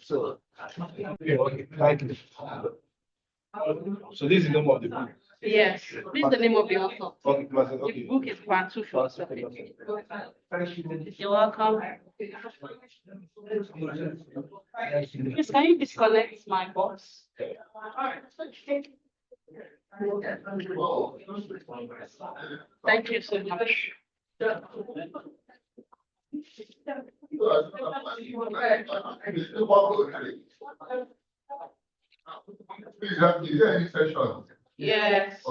So, okay, thank you. So this is the name of the book. Yes, this is the name of the author. Okay, The book is Part 2 Philosophy. You're welcome. Please, can you disconnect my box? Thank you so much. Please, is there any session? Yes.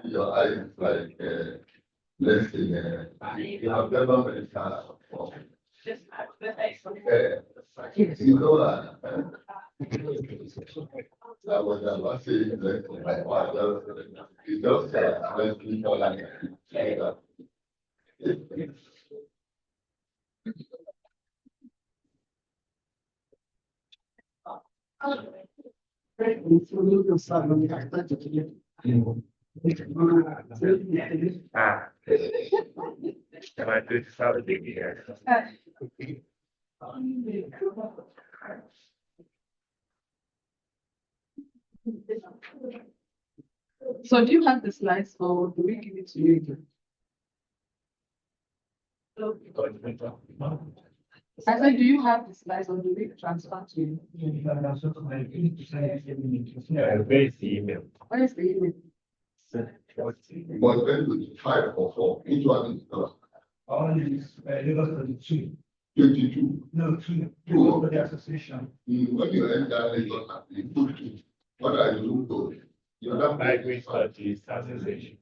Your eyes like less than you have never been a class before. You know that was about saying less than my father. You just said less people like that. Can I do something here? So do you have the slides or do we give it to you again? I said, do you have the slides or do we transfer to you? Where is the email? Where is the email? But when we 5 or 4, each one is All is Lagos 22. 22. No, two. Two. For the association. When you enter Lagos, you put 2. What are you doing? You're not I agree for this association.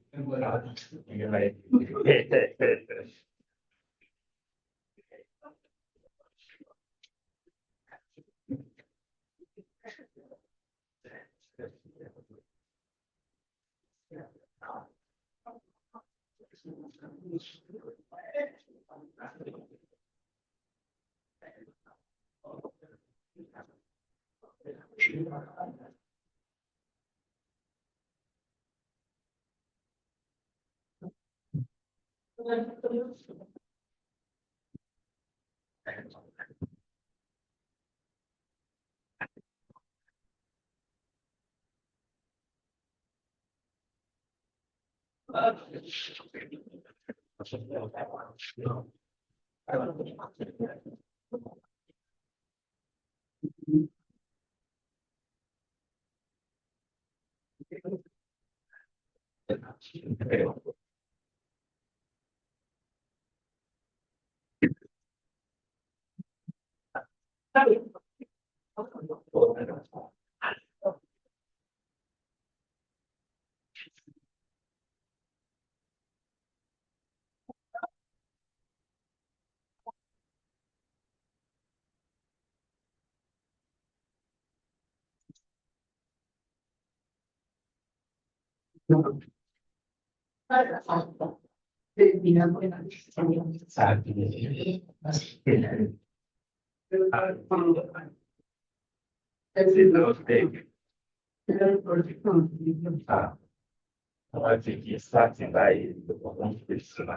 I think he's starting by the one person.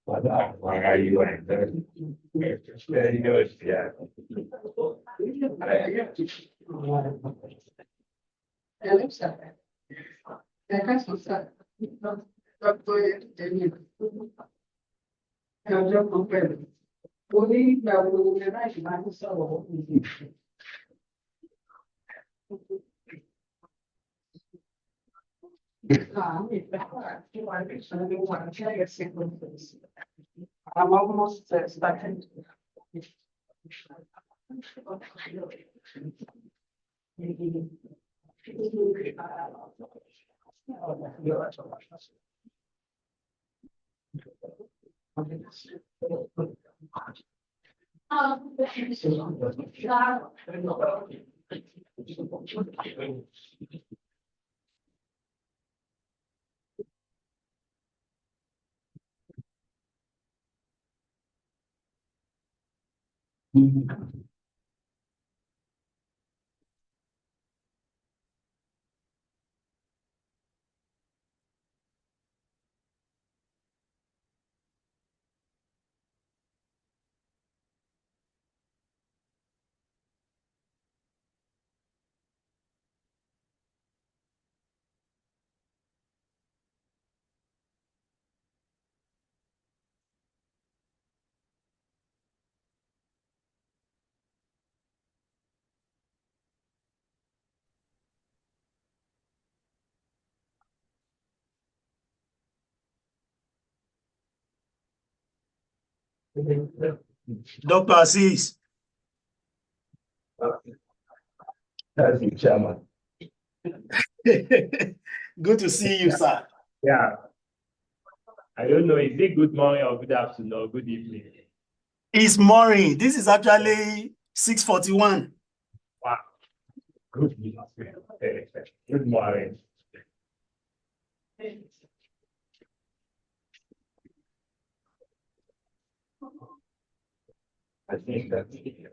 Why are you angry? Very good, yeah. I'm almost starting. Dr. Assis. That's the chairman. Good to see you, sir. Yeah. I don't know, is it good morning or good afternoon or good evening? It's morning. This is actually 6:41. Wow. Good Good morning. I think that's it. Yeah.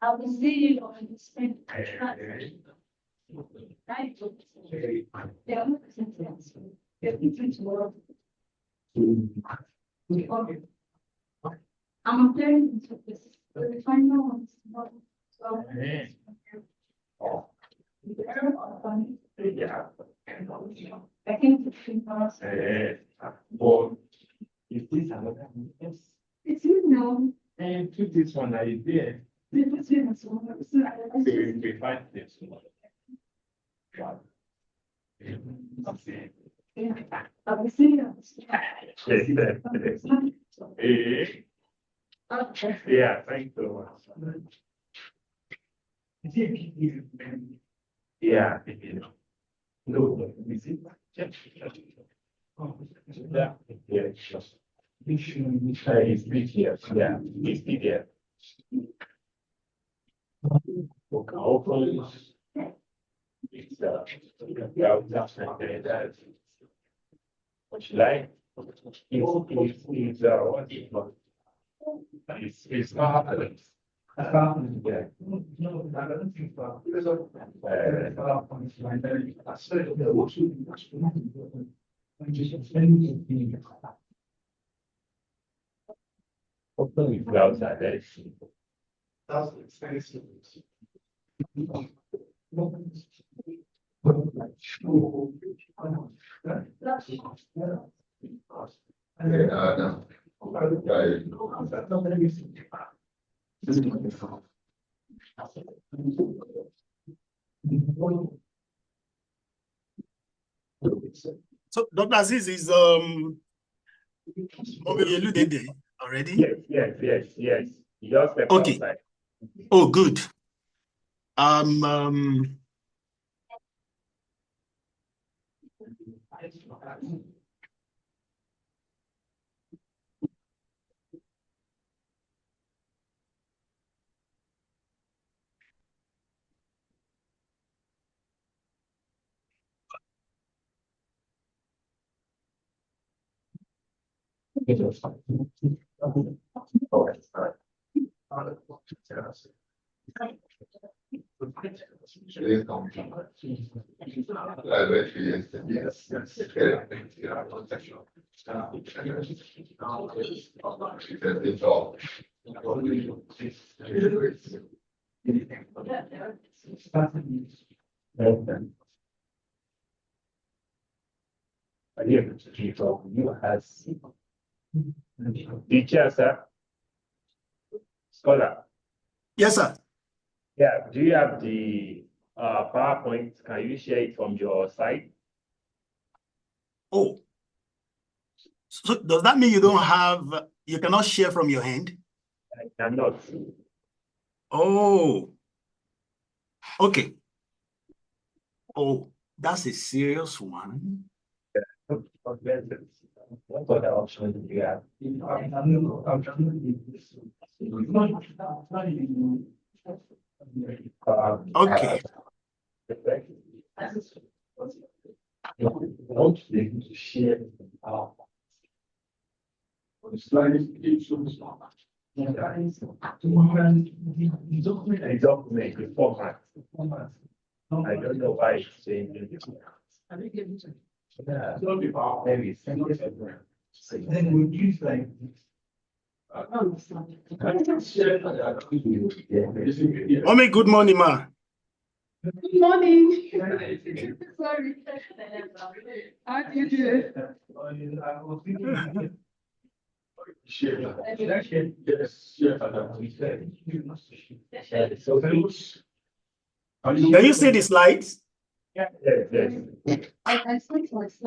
I will see you on the screen. I'm planning to this. The final one's not. Yeah. I think it's Well, is this another? Yes. it's you know. And to this one, I did. It's you know. We find this one. Wow. I will see you. Yeah, thank you. Yeah. No, we see. Yeah. It's BTS, yeah, it's BTS. Hopefully. It's what you like? It's marvelous. Yeah. No, I don't think so. Hopefully, it's outside there. That's expensive. Yeah, I know. So Dr. Aziz is Mobileludede already? Yes. You just step Okay. outside. Oh, good. You has teacher, sir, scholar. Yes, sir. Yeah, do you have the PowerPoint? Can you share it from your side? Oh, so does that mean you cannot share from your hand? I cannot. Oh, okay. Oh, that's a serious one. What other option do you have? Okay. Want to share document, the format. I don't know why it's changing. Yeah, maybe Then we use like. Mommy, good morning, ma. Good morning. Sorry. How do you do? Can you see the slides? Yes.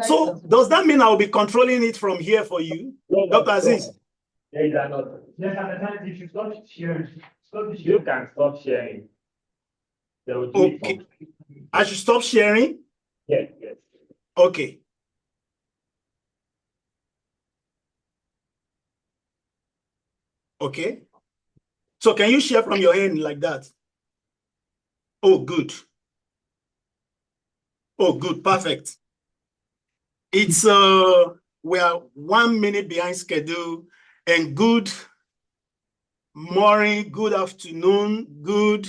So does that mean I'll be controlling it from here for you, Dr. Aziz? They are not. If you stop sharing, You can stop sharing. They will do it Okay. for you. I should stop sharing? Yes. Okay. Okay. So can you share from your hand like that? Oh, good. Oh, good. Perfect. It's we are 1 minute behind schedule, and good morning, good afternoon, good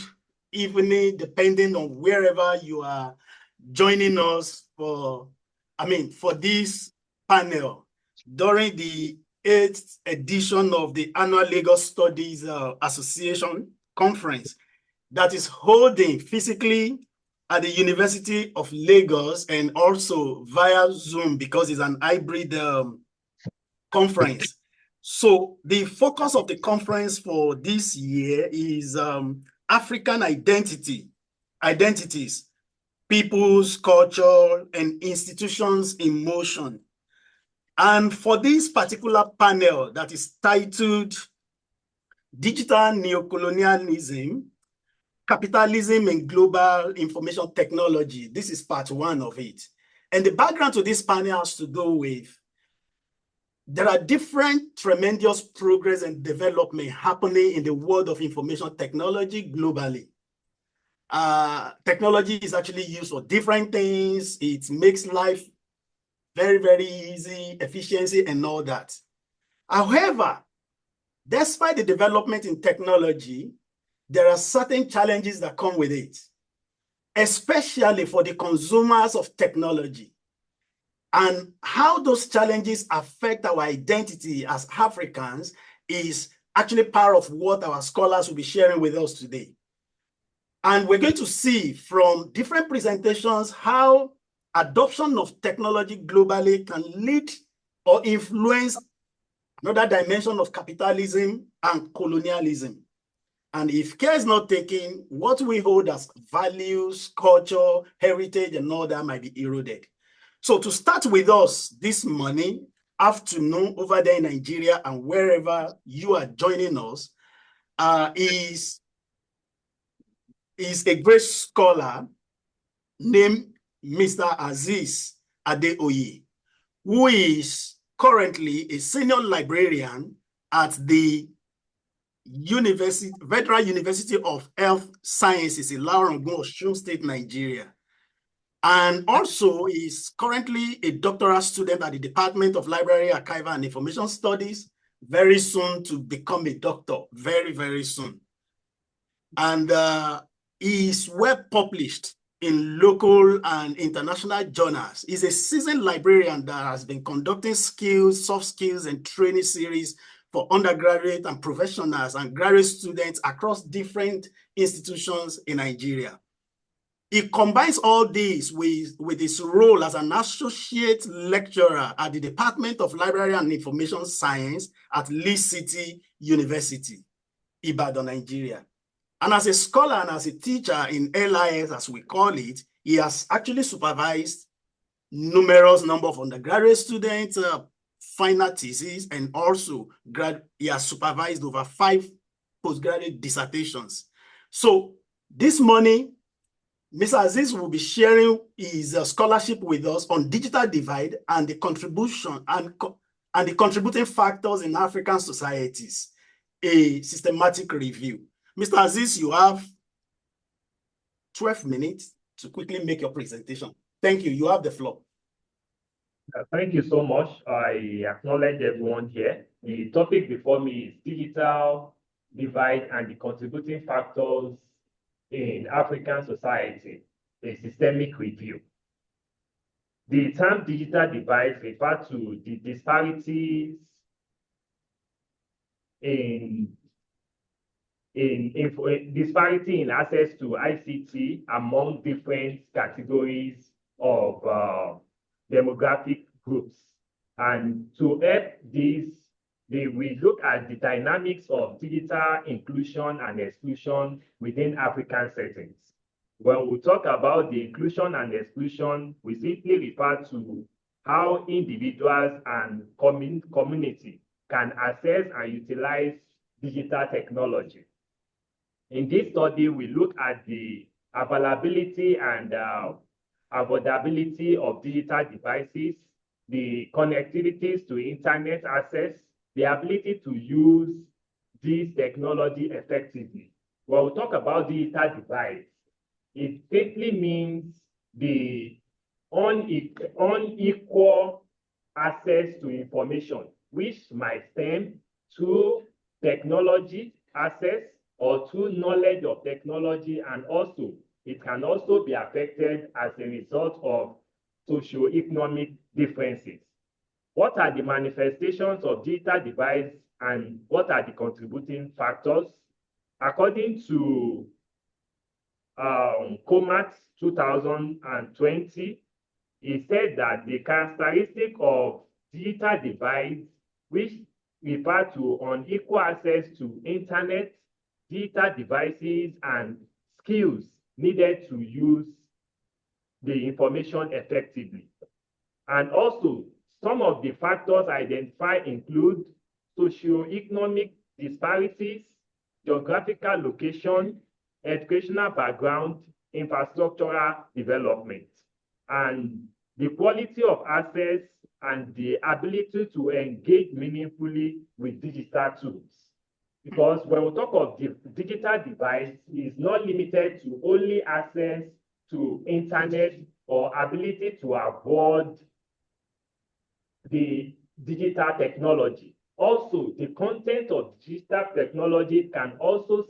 evening, depending on wherever you are joining us for this panel during the 8th edition of the annual Lagos Studies Association conference that is holding physically at the University of Lagos and also via Zoom because it's an hybrid conference. So the focus of the conference for this year is African identities, people's culture, and institutions in motion. And for this particular panel that is titled Digital Neocolonialism, Capitalism and Global Information Technology, this is part 1 of it. And the background to this panel has to do with there are different tremendous progress and development happening in the world of information technology globally. Technology is actually used for different things. It makes life very, very easy, efficiency and all that. However, despite the development in technology, there are certain challenges that come with it, especially for the consumers of technology. And how those challenges affect our identity as Africans is actually part of what our scholars will be sharing with us today. And we're going to see from different presentations how adoption of technology globally can lead or influence another dimension of capitalism and colonialism. And if care is not taken, what we hold as values, culture, heritage, and all that might be eroded. So to start with us this morning, afternoon over there in Nigeria and wherever you are joining us, is a great scholar named Mr. Aziz Adeoye, who is currently a senior librarian at the Federal University of Health Sciences in Laorangun, Osun State, Nigeria. And also is currently a doctoral student at the Department of Library, Archival, and Information Studies, very soon to become a doctor, very, very soon. And is well published in local and international journals. He's a seasoned librarian that has been conducting skills, soft skills, and training series for undergraduate and professionals and graduate students across different institutions in Nigeria. He combines all this with his role as an associate lecturer at the Department of Library and Information Science at Lee City University, Ibadan, Nigeria. And as a scholar and as a teacher in LIS, as we call it, he has actually supervised numerous number of undergraduate students, final theses, and also he has supervised over 5 postgraduate dissertations. So this morning, Mr. Aziz will be sharing his scholarship with us on digital divide and the contribution and the contributing factors in African societies, a systematic review. Mr. Aziz, you have 12 minutes to quickly make your presentation. Thank you. You have the floor. Thank you so much. I acknowledge everyone here. The topic before me is digital divide and the contributing factors in African society, a systemic review. The term digital divide refers to the disparities disparity in access to ICT among different categories of demographic groups. And to help this, we look at the dynamics of digital inclusion and exclusion within African settings. When we talk about the inclusion and exclusion, we simply refer to how individuals and community can access and utilize digital technology. In this study, we look at the availability and affordability of digital devices, the connectivities to internet access, the ability to use this technology effectively. When we talk about digital divide, it simply means the unequal access to information, which might stem to technology access or to knowledge of technology, and also it can also be affected as a result of socioeconomic differences. What are the manifestations of digital divide and what are the contributing factors? According to COMAT 2020, it said that the characteristic of digital divide, which refer to unequal access to internet, digital devices, and skills needed to use the information effectively. And also, some of the factors identified include socioeconomic disparities, geographical location, educational background, infrastructural development, and the quality of access and the ability to engage meaningfully with digital tools. Because when we talk of the digital device, it's not limited to only access to internet or ability to avoid the digital technology. Also, the content of digital technology can also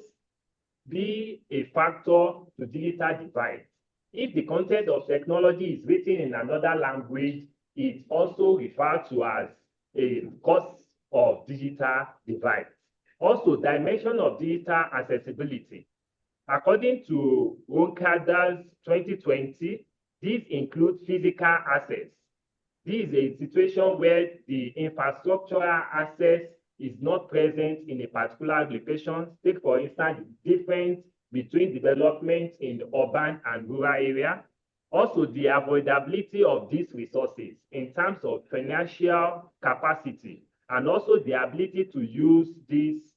be a factor to digital divide. If the content of technology is written in another language, it's also referred to as a cause of digital divide. Also, dimension of digital accessibility. According to Roncada's 2020, these include physical access. This is a situation where the infrastructural access is not present in a particular location. Take, for instance, the difference between development in the urban and rural area. Also, the avoidability of these resources in terms of financial capacity, and also the ability to use these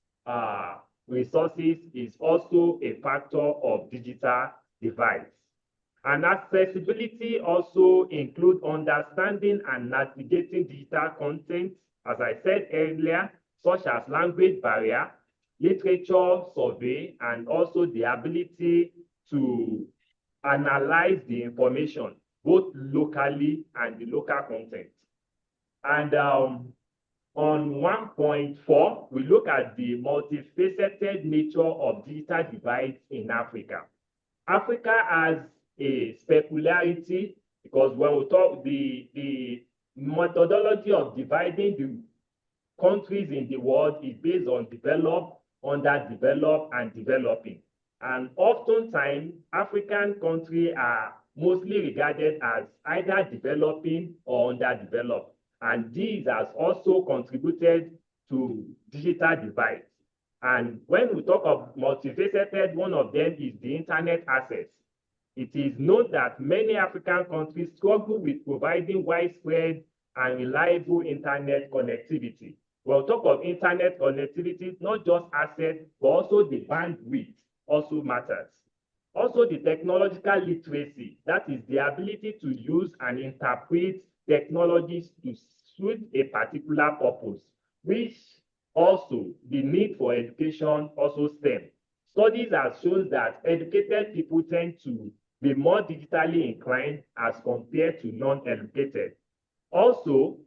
resources is also a factor of digital divide. And accessibility also includes understanding and navigating digital content, as I said earlier, such as language barrier, literature survey, and also the ability to analyze the information, both locally and the local content. And on 1.4, we look at the multifaceted nature of digital divides in Africa. Africa has a peculiarity because when we talk the methodology of dividing the countries in the world is based on developed, underdeveloped, and developing. And oftentimes, African countries are mostly regarded as either developing or underdeveloped. And this has also contributed to digital divide. And when we talk of multifaceted, one of them is the internet access. It is known that many African countries struggle with providing widespread and reliable internet connectivity. We'll talk of internet connectivity, not just access, but also the bandwidth also matters. Also, the technological literacy, that is the ability to use and interpret technologies to suit a particular purpose, which also the need for education also stems. Studies have shown that educated people tend to be more digitally inclined as compared to non-educated. Also,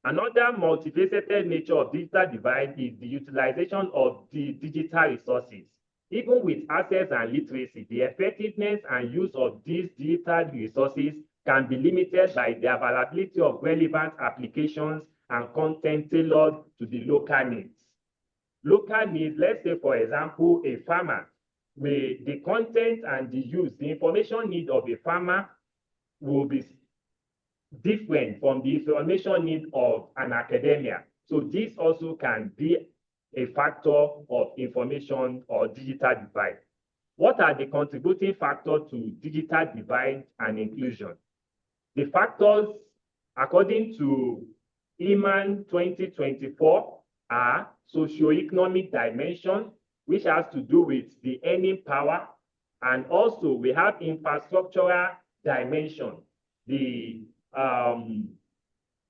another multifaceted nature of digital divide is the utilization of the digital resources. Even with access and literacy, the effectiveness and use of these digital resources can be limited by the availability of relevant applications and content tailored to the local needs. Local needs, let's say, for example, a farmer, where the content and the use, the information need of a farmer will be different from the information need of an academia. So this also can be a factor of information or digital divide. What are the contributing factors to digital divide and inclusion? The factors, according to Iman 2024, are socioeconomic dimension, which has to do with the earning power, and also we have infrastructural dimension, the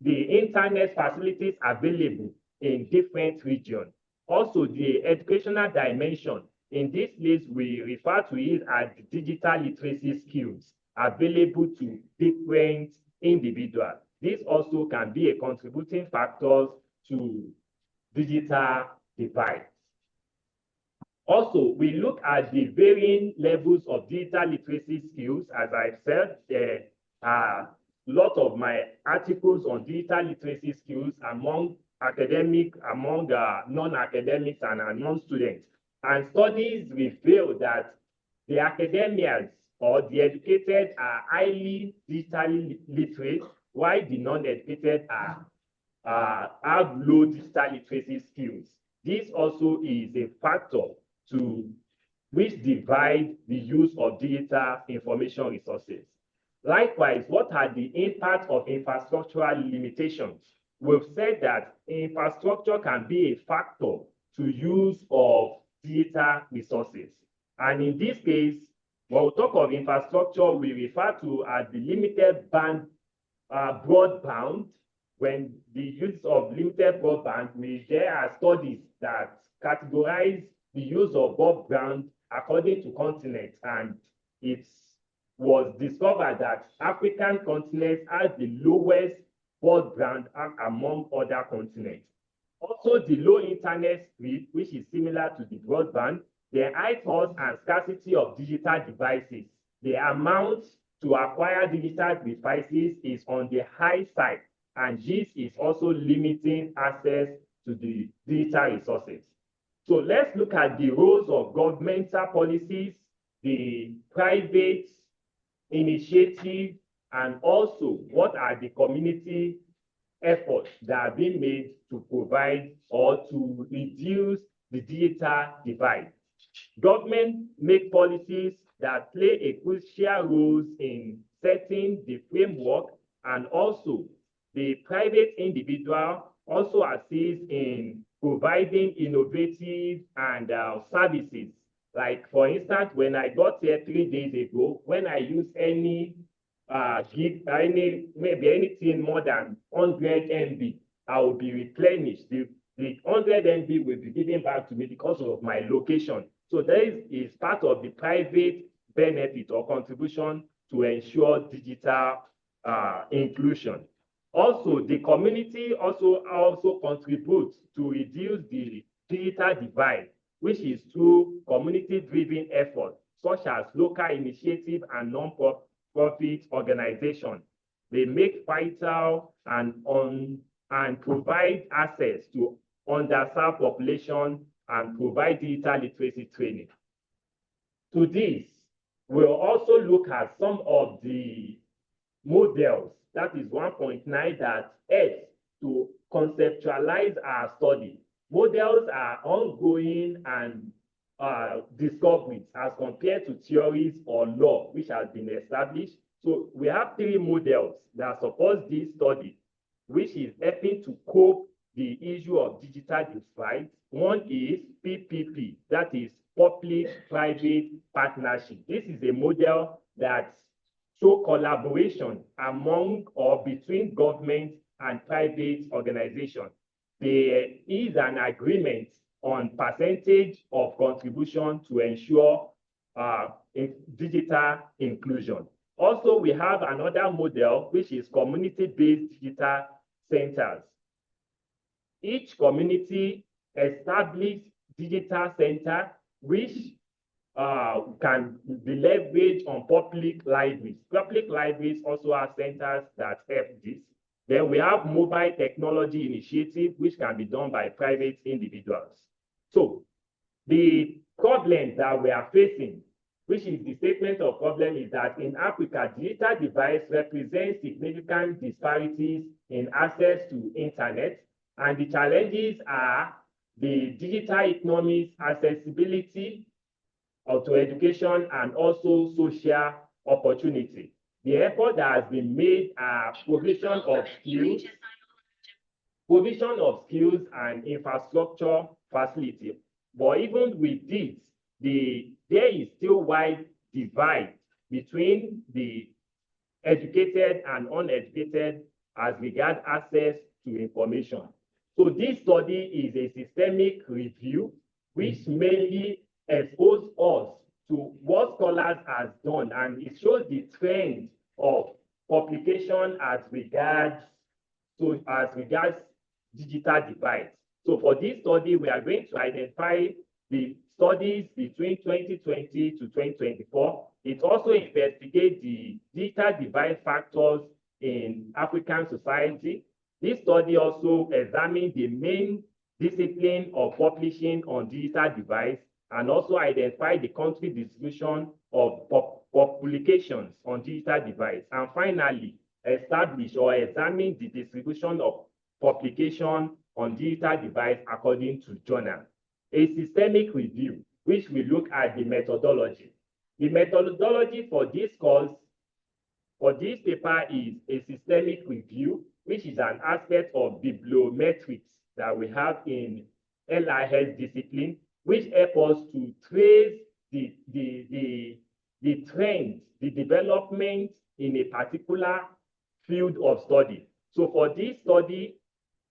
internet facilities available in different regions. Also, the educational dimension. In this list, we refer to it as the digital literacy skills available to different individuals. This also can be a contributing factor to digital divide. Also, we look at the varying levels of digital literacy skills. As I've said, there are a lot of my articles on digital literacy skills among academic, among non-academics and non-students. And studies reveal that the academics or the educated are highly digitally literate, while the non-educated have low digital literacy skills. This also is a factor to which divide the use of digital information resources. Likewise, what are the impacts of infrastructural limitations? We've said that infrastructure can be a factor to use of digital resources. And in this case, when we talk of infrastructure, we refer to as the limited band broadband. When the use of limited broadband, there are studies that categorize the use of broadband according to continents, and it was discovered that African continent has the lowest broadband among other continents. Also, the low internet speed, which is similar to the broadband, the high cost and scarcity of digital devices. The amount to acquire digital devices is on the high side, and this is also limiting access to the digital resources. So let's look at the roles of governmental policies, the private initiative, and also what are the community efforts that are being made to provide or to reduce the digital divide. Government make policies that play a crucial role in setting the framework, and also the private individual also assist in providing innovative and services. Like for instance, when I got here 3 days ago, when I use any maybe anything more than 100 MB, I will be replenished. The 100 MB will be given back to me because of my location. So that is part of the private benefit or contribution to ensure digital inclusion. Also, the community also contributes to reduce the digital divide, which is through community-driven efforts, such as local initiative and non-profit organization. They make vital and provide access to underserved population and provide digital literacy training. To this, we'll also look at some of the models, that is 1.9, that helps to conceptualize our study. Models are ongoing and discoveries as compared to theories or law which has been established. So we have 3 models that support this study, which is helping to cope the issue of digital divide. One is PPP, that is public-private partnership. This is a model that shows collaboration among or between government and private organizations. There is an agreement on percentage of contribution to ensure digital inclusion. Also, we have another model, which is community-based digital centers. Each community establishes digital center which can be leveraged on public libraries. Public libraries also have centers that help this. Then we have mobile technology initiative, which can be done by private individuals. So the problem that we are facing, which is the statement of problem, is that in Africa, digital divide represents significant disparities in access to internet, and the challenges are the digital economies, accessibility to education, and also social opportunity. The effort that has been made are provision of skills and infrastructure facility. But even with this, there is still wide divide between the educated and uneducated as regards access to information. So this study is a systemic review which mainly exposes us to what scholars have done, and it shows the trend of publication as regards digital divide. So for this study, we are going to identify the studies between 2020 to 2024. It also investigates the digital divide factors in African society. This study also examines the main discipline of publishing on digital divide, and also identify the country distribution of publications on digital divide. And finally, establish or examine the distribution of publication on digital divide according to journal. A systemic review, which will look at the methodology. The methodology for this course, for this paper, is a systemic review, which is an aspect of bibliometrics that we have in LIS discipline, which help us to trace the trends, the development in a particular field of study. So for this study,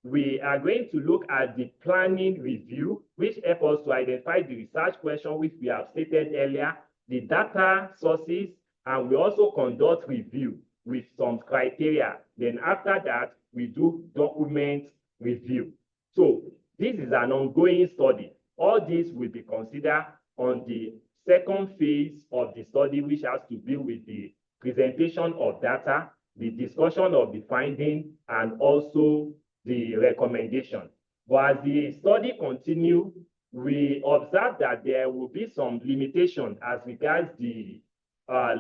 we are going to look at the planning review, which help us to identify the research question, which we have stated earlier, the data sources, and we also conduct review with some criteria. Then after that, we do document review. So this is an ongoing study. All this will be considered on the second phase of the study, which has to do with the presentation of data, the discussion of the finding, and also the recommendation. But as the study continues, we observe that there will be some limitation as regards the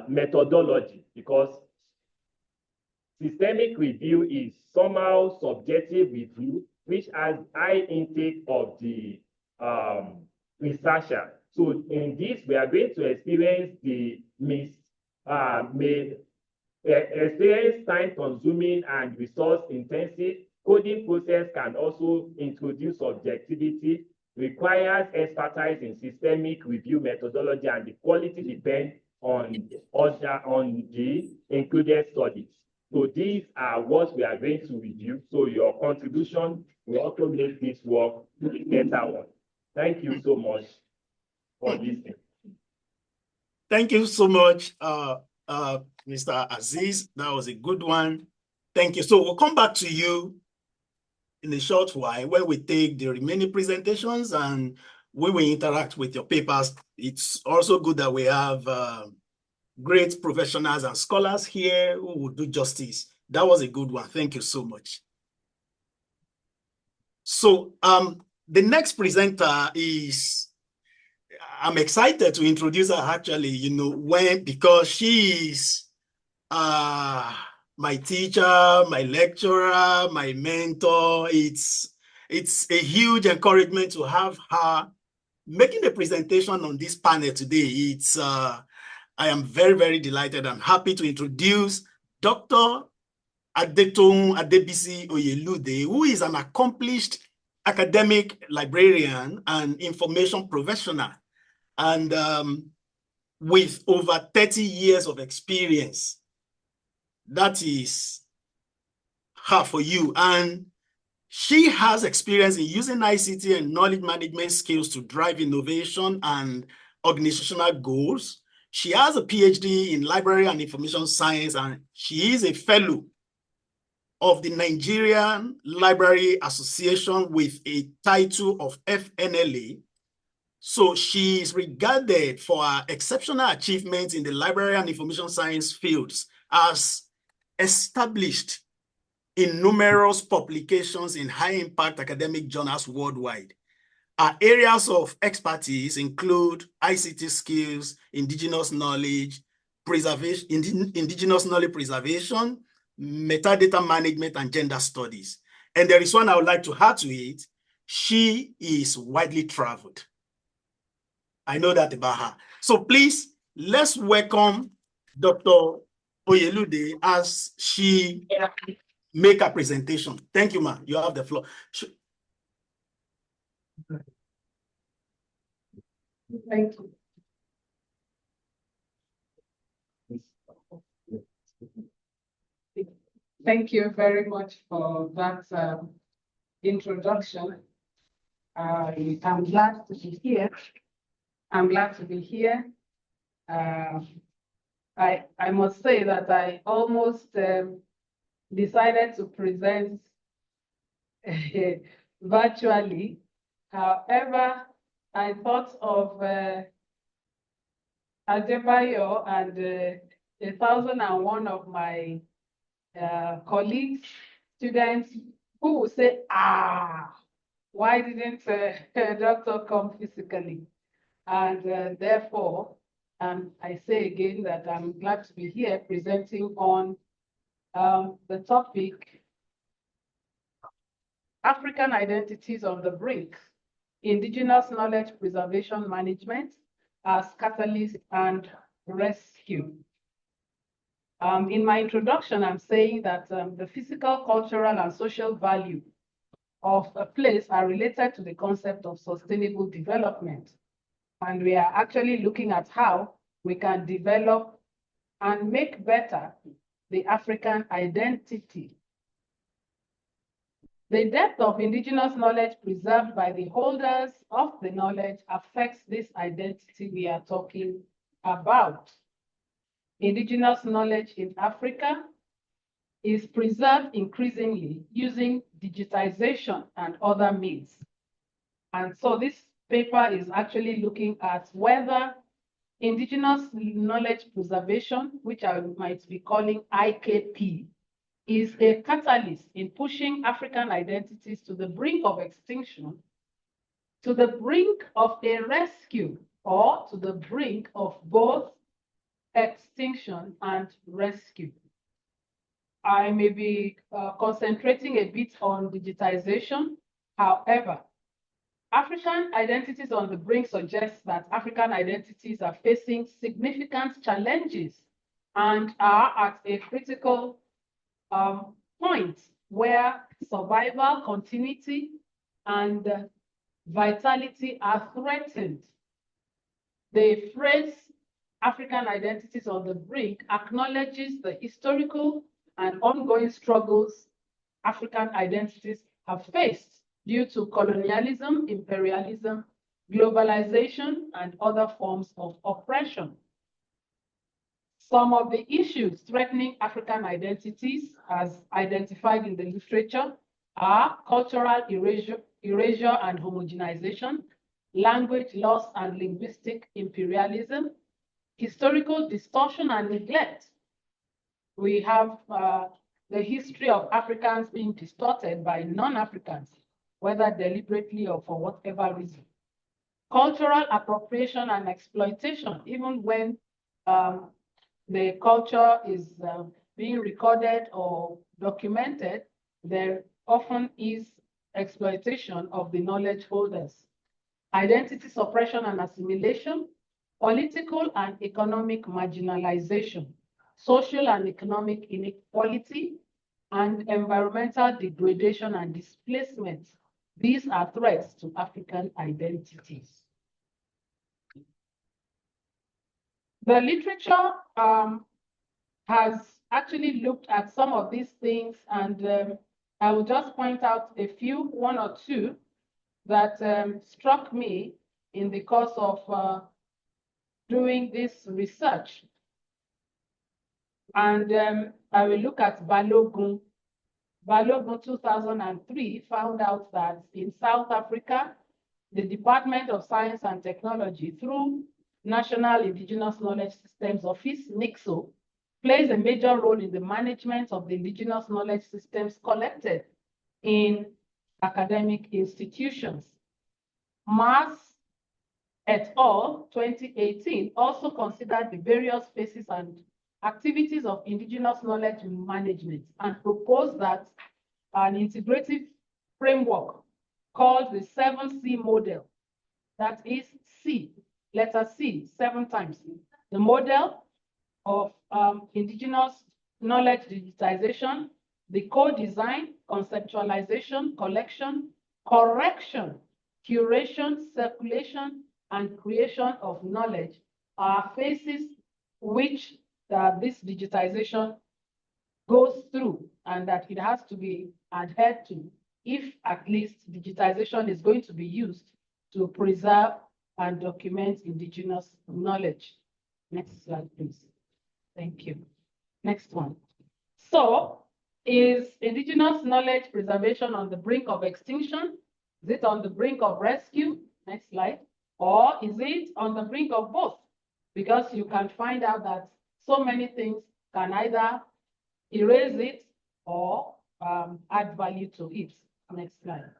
methodology, because Systemic review is somehow subjective review, which has high intake of the researcher. So in this, we are going to experience the experience time-consuming and resource-intensive. Coding process can also introduce subjectivity, requires expertise in systemic review methodology, and the quality depends on the included studies. So these are what we are going to review. So your contribution will also make this work a better one. Thank you so much for listening. Thank you so much, Mr. Aziz. That was a good one. Thank you. So we'll come back to you in a short while when we take the remaining presentations and we will interact with your papers. It's also good that we have great professionals and scholars here who will do justice. That was a good one. Thank you so much. So the next presenter is, I'm excited to introduce her actually, because she is my teacher, my lecturer, my mentor. It's a huge encouragement to have her making the presentation on this panel today. I am very, very delighted. I'm happy to introduce Dr. Adetoun Adebisi Oyelude, who is an accomplished academic librarian and information professional, and with over 30 years of experience. That is her for you. And she has experience in using ICT and knowledge management skills to drive innovation and organizational goals. She has a PhD in library and information science, and she is a fellow of the Nigerian Library Association with a title of FNLA. So she is regarded for her exceptional achievements in the library and information science fields, as established in numerous publications in high-impact academic journals worldwide. Our areas of expertise include ICT skills, indigenous knowledge preservation, metadata management, and gender studies. And there is one I would like to add to it. She is widely traveled. I know that about her. So please, let's welcome Dr. Oyelude as she make a presentation. Thank you, ma. You have the floor. Thank you. Thank you very much for that introduction. I'm glad to be here. I'm glad to be here. I must say that I almost decided to present virtually. However, I thought of Adebayo and 1,001 of my colleagues, students, who will say, why didn't doctor come physically? And therefore, I say again that I'm glad to be here presenting on the topic, African Identities on the Brink, Indigenous Knowledge Preservation Management as Catalyst and Rescue. In my introduction, I'm saying that the physical, cultural, and social value of a place are related to the concept of sustainable development. And we are actually looking at how we can develop and make better the African identity. The depth of indigenous knowledge preserved by the holders of the knowledge affects this identity we are talking about. Indigenous knowledge in Africa is preserved increasingly using digitization and other means. And so this paper is actually looking at whether indigenous knowledge preservation, which I might be calling IKP, is a catalyst in pushing African identities to the brink of extinction, to the brink of a rescue, or to the brink of both extinction and rescue. I may be concentrating a bit on digitization. However, African identities on the brink suggests that African identities are facing significant challenges and are at a critical point where survival, continuity, and vitality are threatened. The phrase African identities on the brink acknowledges the historical and ongoing struggles African identities have faced due to colonialism, imperialism, globalization, and other forms of oppression. Some of the issues threatening African identities, as identified in the literature, are cultural erasure and homogenization, language loss and linguistic imperialism, historical distortion and neglect. We have the history of Africans being distorted by non-Africans, whether deliberately or for whatever reason. Cultural appropriation and exploitation, even when the culture is being recorded or documented, there often is exploitation of the knowledge holders. Identity suppression and assimilation, political and economic marginalization, social and economic inequality, and environmental degradation and displacement. These are threats to African identities. The literature has actually looked at some of these things, and I will just point out a few, one or two, that struck me in the course of doing this research. And I will look at Balogun. Balogun 2003 found out that in South Africa, the Department of Science and Technology, through National Indigenous Knowledge Systems Office, NICSO, plays a major role in the management of the indigenous knowledge systems collected in academic institutions. Mars et al. 2018 also considered the various phases and activities of indigenous knowledge management and proposed that an integrative framework called the 7C model, that is C, letter C, 7 times, the model of indigenous knowledge digitization, the co-design, conceptualization, collection, correction, curation, circulation, and creation of knowledge are phases which this digitization goes through, and that it has to be adhered to if at least digitization is going to be used to preserve and document indigenous knowledge. Next slide, please. Thank you. Next one. So, is indigenous knowledge preservation on the brink of extinction? Is it on the brink of rescue? Next slide. Or is it on the brink of both? Because you can find out that so many things can either erase it or add value to it. Next slide.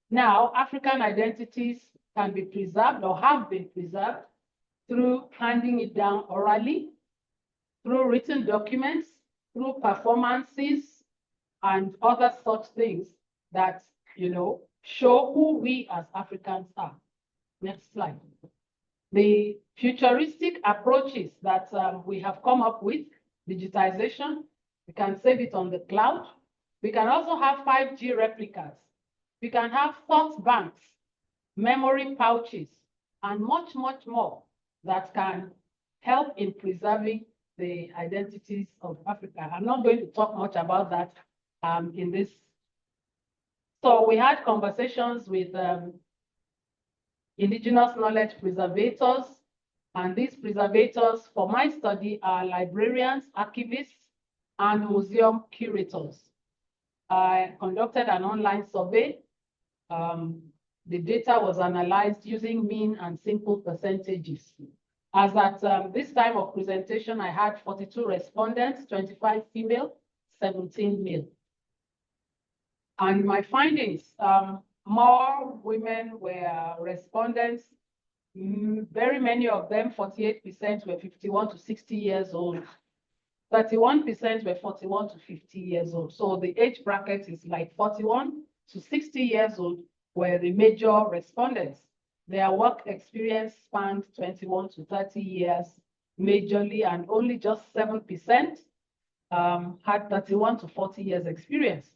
Now, African identities can be preserved or have been preserved through handing it down orally, through written documents, through performances, and other such things that, show who we as Africans are. Next slide. The futuristic approaches that we have come up with, digitization, we can save it on the cloud. We can also have 5G replicas. We can have thought banks, memory pouches, and much, much more that can help in preserving the identities of Africa. I'm not going to talk much about that in this. So we had conversations with indigenous knowledge preservators, and these preservators for my study are librarians, archivists, and museum curators. I conducted an online survey. The data was analyzed using mean and simple percentages. As at this time of presentation, I had 42 respondents, 25 female, 17 male. And my findings, more women were respondents. Very many of them, 48%, were 51 to 60 years old. 31% were 41 to 50 years old. So the age bracket is like 41 to 60 years old were the major respondents. Their work experience spanned 21 to 30 years majorly, and only just 7% had 31 to 40 years experience.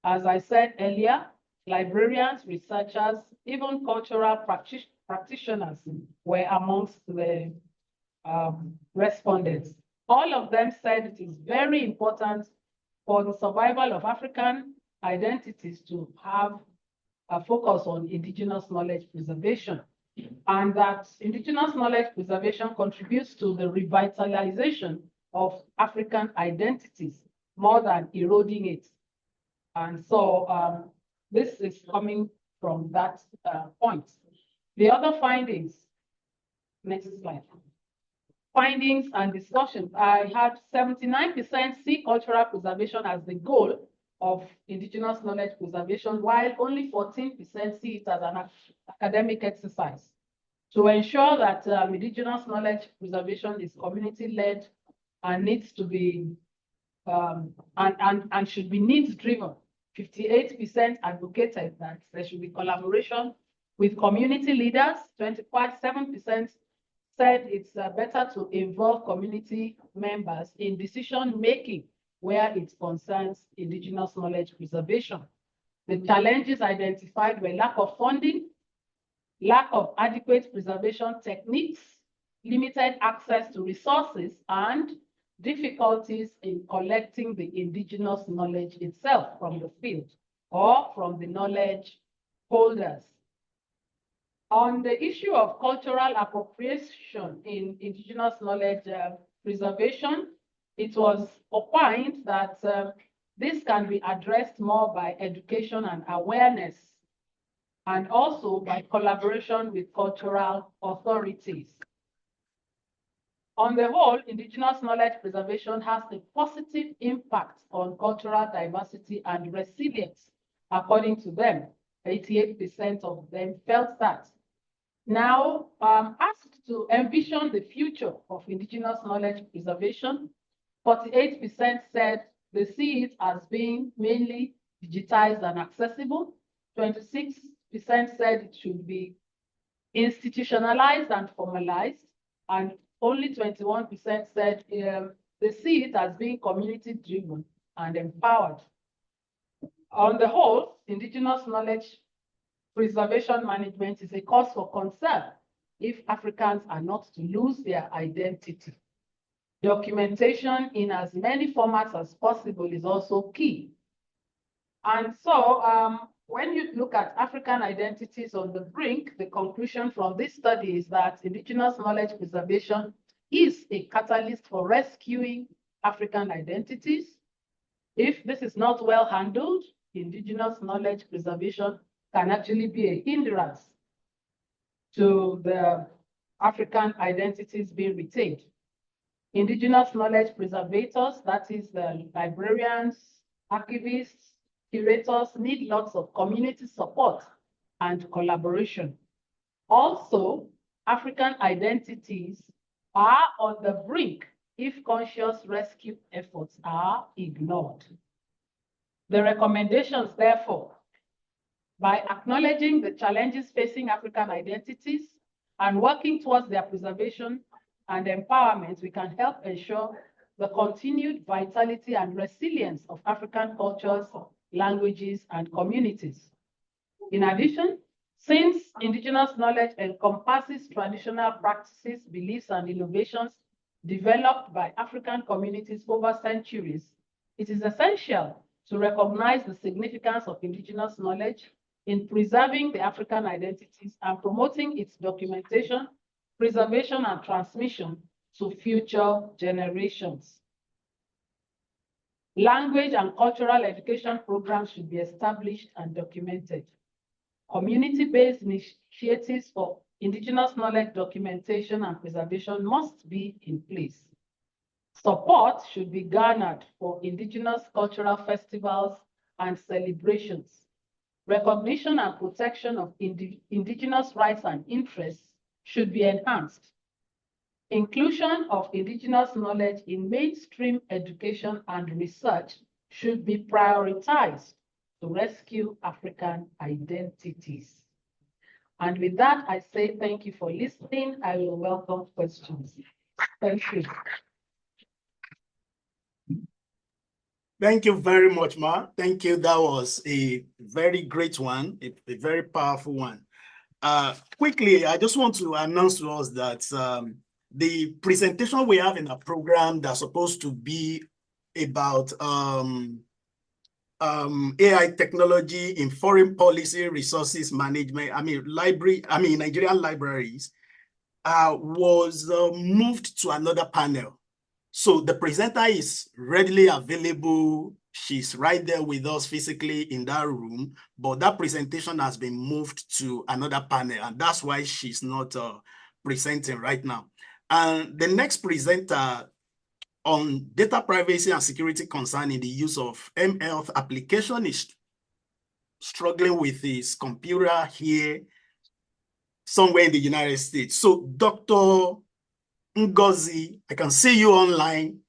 As I said earlier, librarians, researchers, even cultural practitioners were amongst the respondents. All of them said it is very important for the survival of African identities to have a focus on indigenous knowledge preservation, and that indigenous knowledge preservation contributes to the revitalization of African identities more than eroding it. And so this is coming from that point. The other findings, next slide. Findings and discussions. I had 79% see cultural preservation as the goal of indigenous knowledge preservation, while only 14% see it as an academic exercise. To ensure that indigenous knowledge preservation is community-led and needs to be and should be needs-driven, 58% advocated that there should be collaboration with community leaders. 27% said it's better to involve community members in decision-making where it concerns indigenous knowledge preservation. The challenges identified were lack of funding, lack of adequate preservation techniques, limited access to resources, and difficulties in collecting the indigenous knowledge itself from the field or from the knowledge holders. On the issue of cultural appropriation in indigenous knowledge preservation, it was opined that this can be addressed more by education and awareness, and also by collaboration with cultural authorities. On the whole, indigenous knowledge preservation has a positive impact on cultural diversity and resilience, according to them. 88% of them felt that. Now, asked to envision the future of indigenous knowledge preservation, 48% said they see it as being mainly digitized and accessible. 26% said it should be institutionalized and formalized, and only 21% said they see it as being community-driven and empowered. On the whole, indigenous knowledge preservation management is a cause for concern if Africans are not to lose their identity. Documentation in as many formats as possible is also key. And so when you look at African identities on the brink, the conclusion from this study is that indigenous knowledge preservation is a catalyst for rescuing African identities. If this is not well handled, indigenous knowledge preservation can actually be a hindrance to the African identities being retained. Indigenous knowledge preservators, that is the librarians, archivists, curators, need lots of community support and collaboration. Also, African identities are on the brink if conscious rescue efforts are ignored. The recommendations, therefore, by acknowledging the challenges facing African identities and working towards their preservation and empowerment, we can help ensure the continued vitality and resilience of African cultures, languages, and communities. In addition, since indigenous knowledge encompasses traditional practices, beliefs, and innovations developed by African communities over centuries, it is essential to recognize the significance of indigenous knowledge in preserving the African identities and promoting its documentation, preservation, and transmission to future generations. Language and cultural education programs should be established and documented. Community-based initiatives for indigenous knowledge documentation and preservation must be in place. Support should be garnered for indigenous cultural festivals and celebrations. Recognition and protection of indigenous rights and interests should be enhanced. Inclusion of indigenous knowledge in mainstream education and research should be prioritized to rescue African identities. And with that, I say thank you for listening. I will welcome questions. Thank you. Thank you very much, Ma. Thank you. That was a very great one, a very powerful one. Quickly, I just want to announce to us that the presentation we have in our program that's supposed to be about AI technology in foreign policy resources management, Nigerian libraries, was moved to another panel. So the presenter is readily available. She's right there with us physically in that room, but that presentation has been moved to another panel, and that's why she's not presenting right now. And the next presenter on data privacy and security concern in the use of mHealth application is struggling with his computer here somewhere in the United States. So Dr. Ngozi, I can see you online.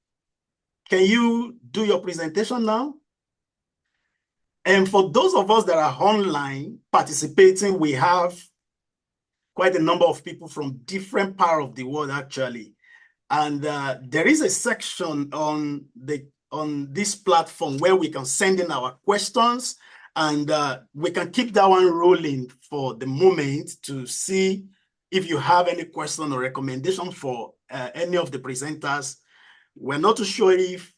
Can you do your presentation now? And for those of us that are online participating, we have quite a number of people from different parts of the world, actually. And there is a section on this platform where we can send in our questions, and we can keep that one rolling for the moment to see if you have any question or recommendation for any of the presenters. We're not too sure if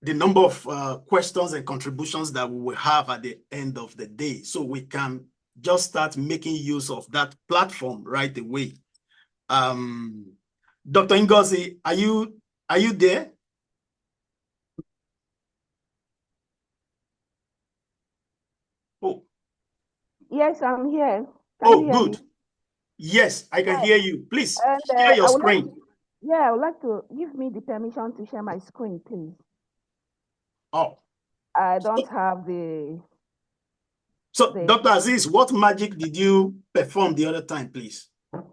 the number of questions and contributions that we will have at the end of the day, so we can just start making use of that platform right away. Dr. Ngozi, are you there? Oh. Yes, I'm here. Oh, good. Yes, I can hear you. Please share your screen. I would like to give me the permission to share my screen, please. Oh. I don't have the... So, Dr. Aziz, what magic did you perform the other time, please? Or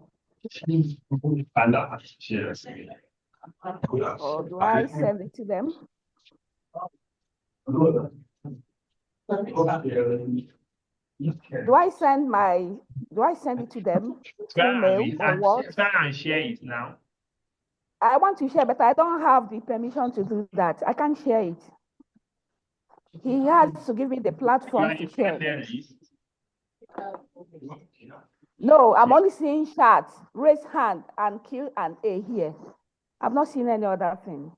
do I send it to them? Do I send it to them through mail or what? Try and share it now. I want to share, but I don't have the permission to do that. I can't share it. He has to give me the platform to share. No, I'm only seeing chats, raise hand, and Q&A here. I've not seen any other thing.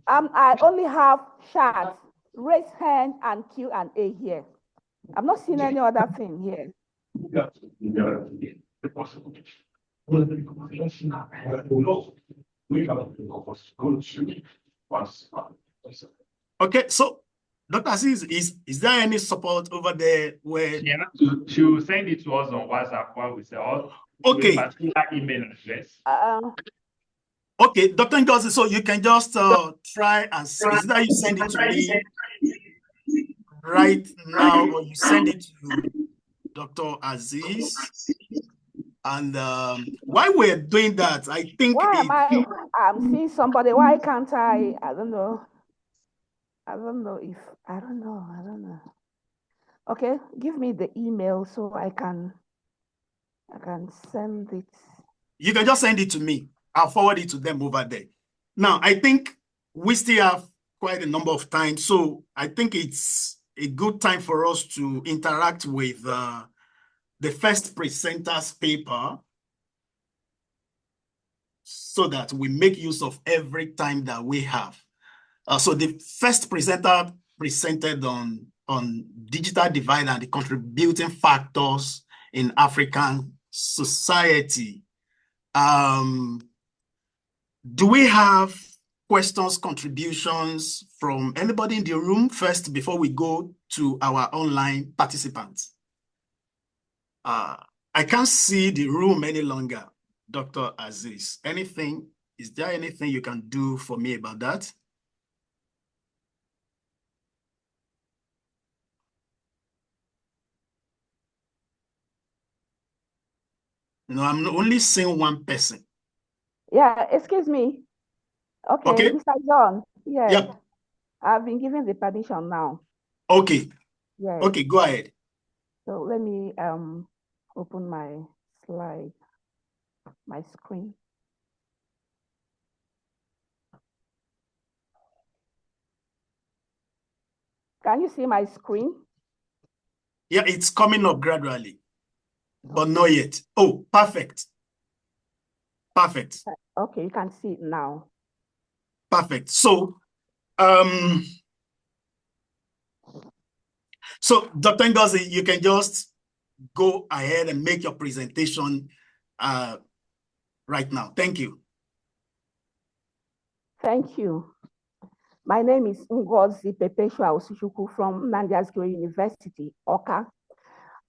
I only have chats, raise hand, and Q&A here. I've not seen any other thing here. Okay, so Dr. Aziz, is there any support over there where she will send it to us on WhatsApp while we say, okay, particular email address. Okay, Dr. Ngozi, so you can just try and see. Is that you send it to me right now, or you send it to Dr. Aziz? And while we're doing that, I think I'm seeing somebody. Why can't I? I don't know. I don't know. Okay, give me the email so I can send it. You can just send it to me. I'll forward it to them over there. Now, I think we still have quite a number of time, so I think it's a good time for us to interact with the first presenter's paper so that we make use of every time that we have. So the first presenter presented on digital divide and the contributing factors in African society. Do we have questions, contributions from anybody in the room first before we go to our online participants? I can't see the room any longer, Dr. Aziz. Is there anything you can do for me about that? No, I'm only seeing one person. Yeah, excuse me. Okay, Okay. Mr. John. Yes, Yep. I've been given the permission now. Okay. Yes. Okay, go ahead. So let me open my slide, my screen. Can you see my screen? Yeah, it's coming up gradually, but not yet. Oh, perfect. Perfect. Okay, you can see it now. Perfect. So, Dr. Ngozi, you can just go ahead and make your presentation right now. Thank you. Thank you. My name is Ngozi Perpetua Osuchukwu from Nnamdi Azikiwe University, Awka.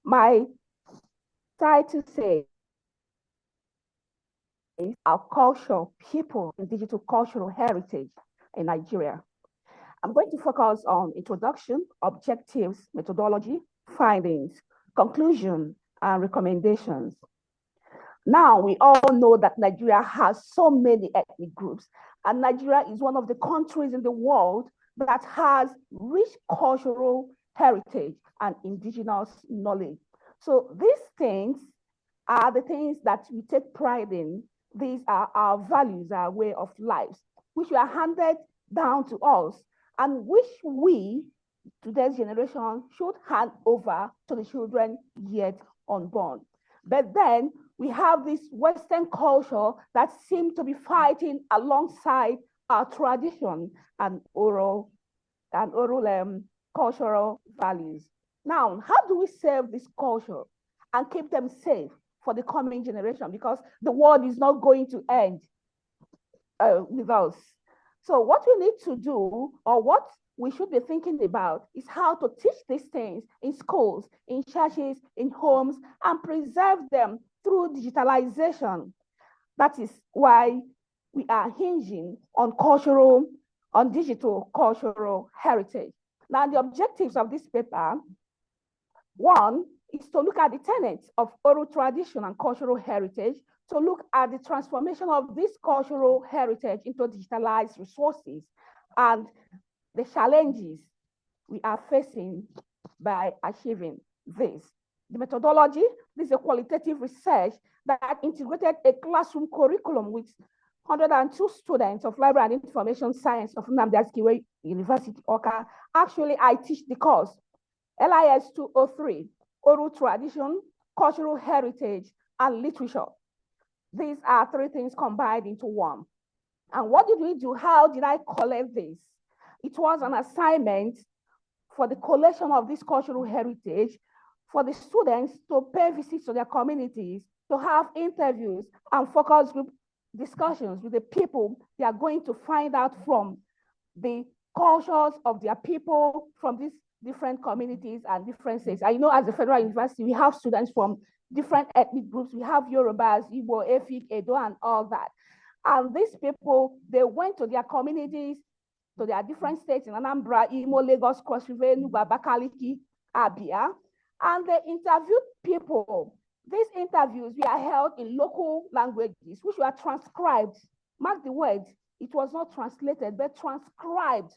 My title says our culture, people, and digital cultural heritage in Nigeria. I'm going to focus on introduction, objectives, methodology, findings, conclusion, and recommendations. Now, we all know that Nigeria has so many ethnic groups, and Nigeria is one of the countries in the world that has rich cultural heritage and indigenous knowledge. So these things are the things that we take pride in. These are our values, our way of life, which were handed down to us and which we, today's generation, should hand over to the children yet unborn. But then we have this Western culture that seems to be fighting alongside our tradition and oral cultural values. Now, how do we save this culture and keep them safe for the coming generation? Because the world is not going to end with us. So what we need to do, or what we should be thinking about, is how to teach these things in schools, in churches, in homes, and preserve them through digitalization. That is why we are hinging on digital cultural heritage. Now, the objectives of this paper, one, is to look at the tenets of oral tradition and cultural heritage, to look at the transformation of this cultural heritage into digitalized resources and the challenges we are facing by achieving this. The methodology, this is a qualitative research that integrated a classroom curriculum with 102 students of Library and Information Science of Nnamdi Azikiwe University, Awka. Actually, I teach the course, LIS 203, Oral Tradition, Cultural Heritage, and Literature. These are three things combined into one. And what did we do? How did I collect this? It was an assignment for the collection of this cultural heritage for the students to pay visits to their communities, to have interviews and focus group discussions with the people they are going to find out from the cultures of their people from these different communities and different states. I know as a federal university, we have students from different ethnic groups. We have Yorubas, Igbo, Efik, Edo, and all that. And these people, they went to their communities, to their different states in Anambra, Imo, Lagos, Cross River, Enugu, Abakaliki, Abia, and they interviewed people. These interviews were held in local languages, which were transcribed. Mark the word, it was not translated, but transcribed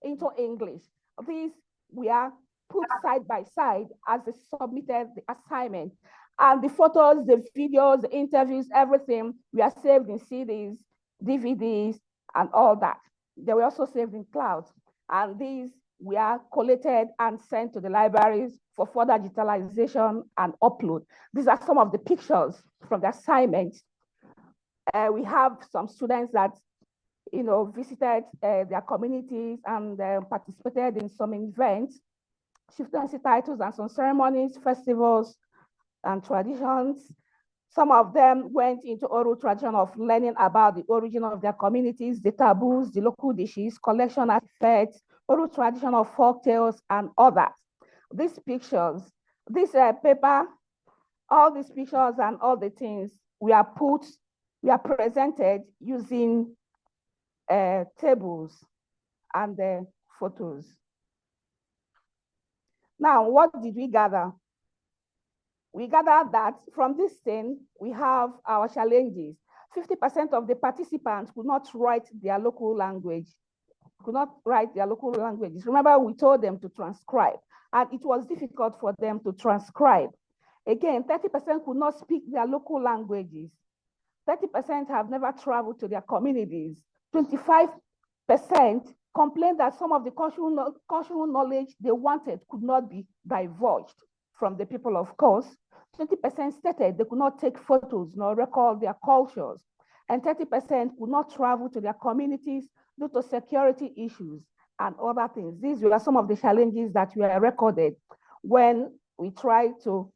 into English. These were put side by side as they submitted the assignment. And the photos, the videos, the interviews, everything were saved in CDs, DVDs, and all that. They were also saved in clouds. And these were collated and sent to the libraries for further digitalization and upload. These are some of the pictures from the assignment. We have some students that visited their communities and participated in some events, chieftaincy titles and some ceremonies, festivals, and traditions. Some of them went into oral tradition of learning about the origin of their communities, the taboos, the local dishes, collection artifacts, oral tradition of folk tales, and others. These pictures, this paper, all these pictures and all the things we are presented using tables and photos. Now, what did we gather? we gather that from this thing, we have our challenges. 50% of the participants could not write their local language, Remember, we told them to transcribe, and it was difficult for them to transcribe. Again, 30% could not speak their local languages. 30% have never traveled to their communities. 25% complained that some of the cultural knowledge they wanted could not be divulged from the people, of course. 20% stated they could not take photos nor record their cultures. And 30% could not travel to their communities due to security issues and other things. These were some of the challenges that were recorded when we tried to,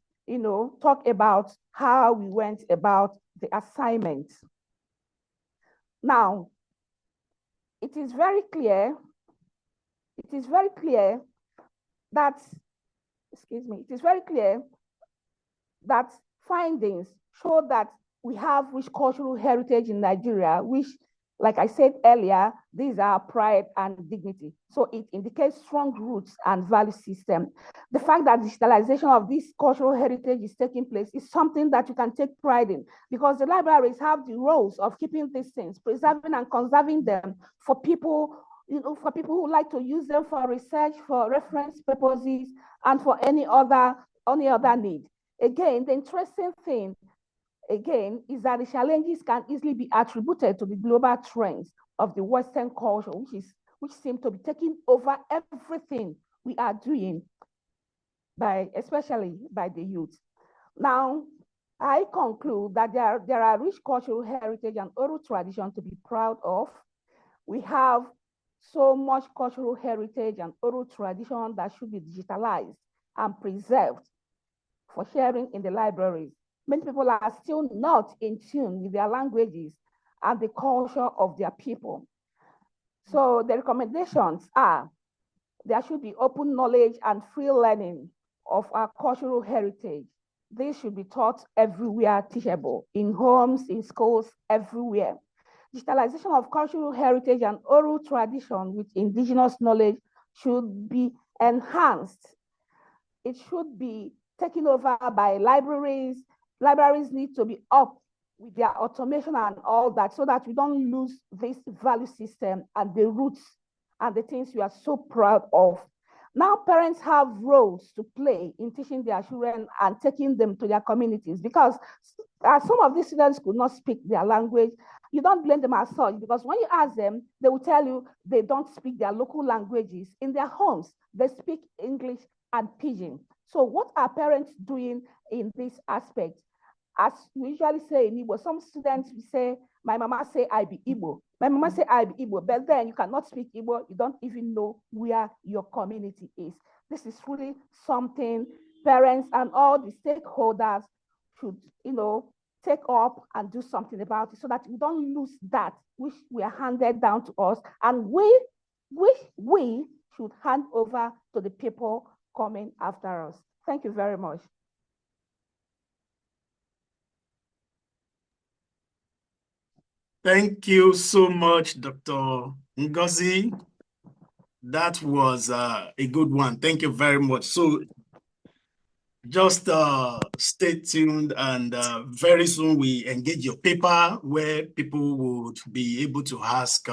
talk about how we went about the assignment. Now, it is very clear that, findings show that we have rich cultural heritage in Nigeria, which, like I said earlier, these are pride and dignity. So it indicates strong roots and value system. The fact that digitalization of this cultural heritage is taking place is something that you can take pride in, because the libraries have the roles of keeping these things, preserving and conserving them for people, who like to use them for research, for reference purposes, and for any other need. Again, the interesting thing is that the challenges can easily be attributed to the global trends of the Western culture, which seem to be taking over everything we are doing, especially by the youth. Now, I conclude that there are rich cultural heritage and oral tradition to be proud of. We have so much cultural heritage and oral tradition that should be digitalized and preserved for sharing in the libraries. Many people are still not in tune with their languages and the culture of their people. So the recommendations are, there should be open knowledge and free learning of our cultural heritage. This should be taught everywhere teachable, in homes, in schools, everywhere. Digitalization of cultural heritage and oral tradition with indigenous knowledge should be enhanced. It should be taken over by libraries. Libraries need to be up with their automation and all that, so that we don't lose this value system and the roots and the things we are so proud of. Now parents have roles to play in teaching their children and taking them to their communities, because some of these students could not speak their language. You don't blame them as such, because when you ask them, they will tell you they don't speak their local languages. In their homes, they speak English and Pidgin. So what are parents doing in this aspect? As we usually say in Igbo, some students will say, my mama say I be Igbo. My mama say I be Igbo, but then you cannot speak Igbo. You don't even know where your community is. This is really something parents and all the stakeholders should, take up and do something about it, so that we don't lose that which we are handed down to us, and which we should hand over to the people coming after us. Thank you very much. Thank you so much, Dr. Ngozi. That was a good one. Thank you very much. So just stay tuned, and very soon we engage your paper where people would be able to ask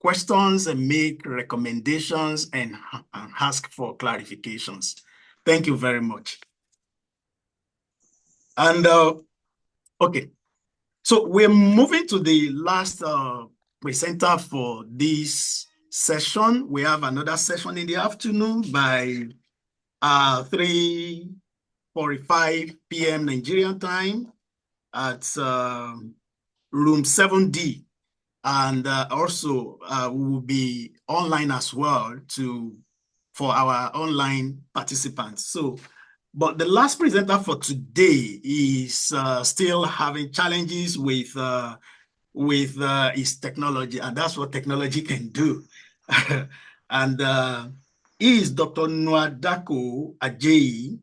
questions and make recommendations and ask for clarifications. Thank you very much. And okay. So we're moving to the last presenter for this session. We have another session in the afternoon by 3:45 p.m. Nigerian time at room 7D. And also we will be online as well for our online participants. So, but the last presenter for today is still having challenges with his technology, and that's what technology can do. And he is Dr. Nwadako Ajayi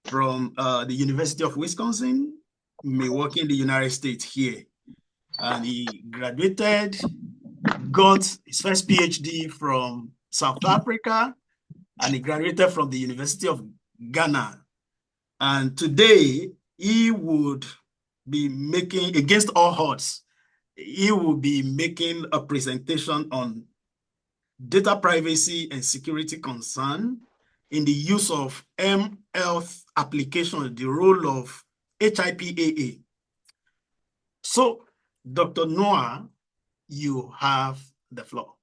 from the University of Wisconsin, Milwaukee in the United States here. And he graduated, got his first PhD from South Africa, and he graduated from the University of Ghana And today, he would be making, against all odds, he will be making a presentation on data privacy and security concern in the use of health application, the role of HIPAA. So, Dr. Noah, you have the floor.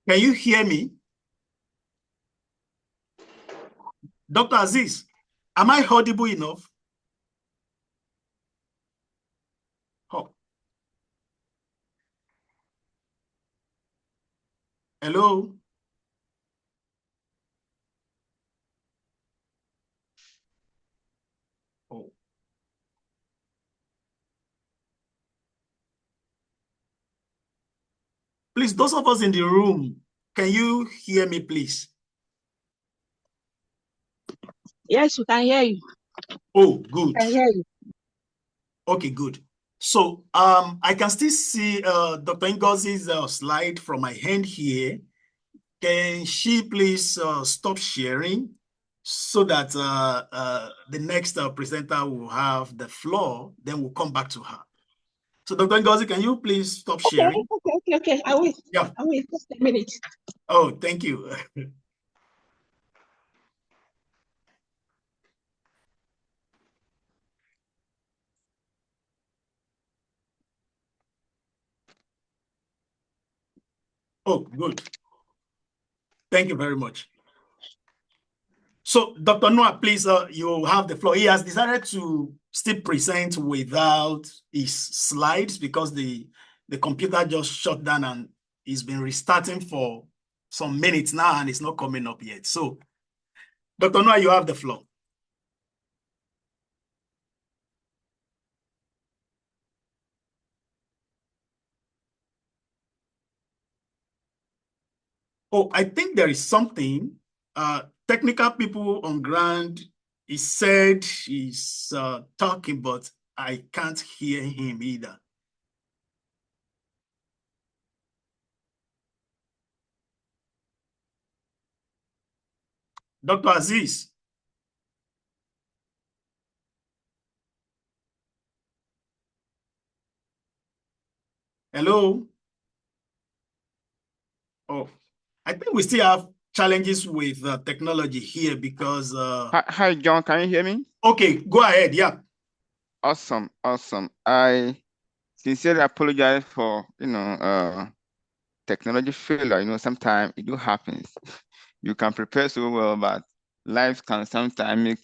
Can you hear me? Dr. Aziz, am I audible enough? Oh. Hello? Oh. Please, those of us in the room, can you hear me, please? Yes, we can hear you. Oh, good. I can hear you. Okay, good. So I can still see Dr. Ngozi's slide from my hand here. Can she please stop sharing so that the next presenter will have the floor, then we'll come back to her. So Dr. Ngozi, can you please stop sharing? Okay. I will. Yeah. I will. Just a minute. Oh, thank you. Oh, good. Thank you very much. So, Dr. Noah, please, you have the floor. He has decided to still present without his slides because the computer just shut down and he's been restarting for some minutes now and it's not coming up yet. So, Dr. Noah, you have the floor. Oh, I think there is something. Technical people on ground, he said he's talking, but I can't hear him either. Dr. Aziz. Hello? Oh, I think we still have challenges with technology here because... Hi, John, can you hear me? Okay, go ahead, yeah. Awesome. I sincerely apologize for, technology failure. Sometimes it do happens. You can prepare so well, but life can sometimes make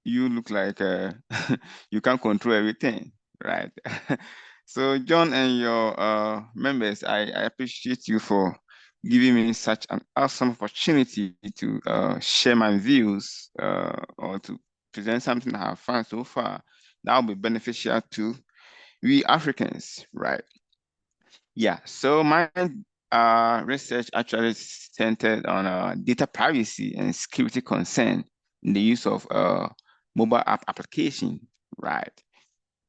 you look like you can't control everything, right? So, John and your members, I appreciate you for giving me such an awesome opportunity to share my views or to present something I have found so far that will be beneficial to we Africans, right? Yeah, so my research actually centered on data privacy and security concern in the use of mobile app application, right?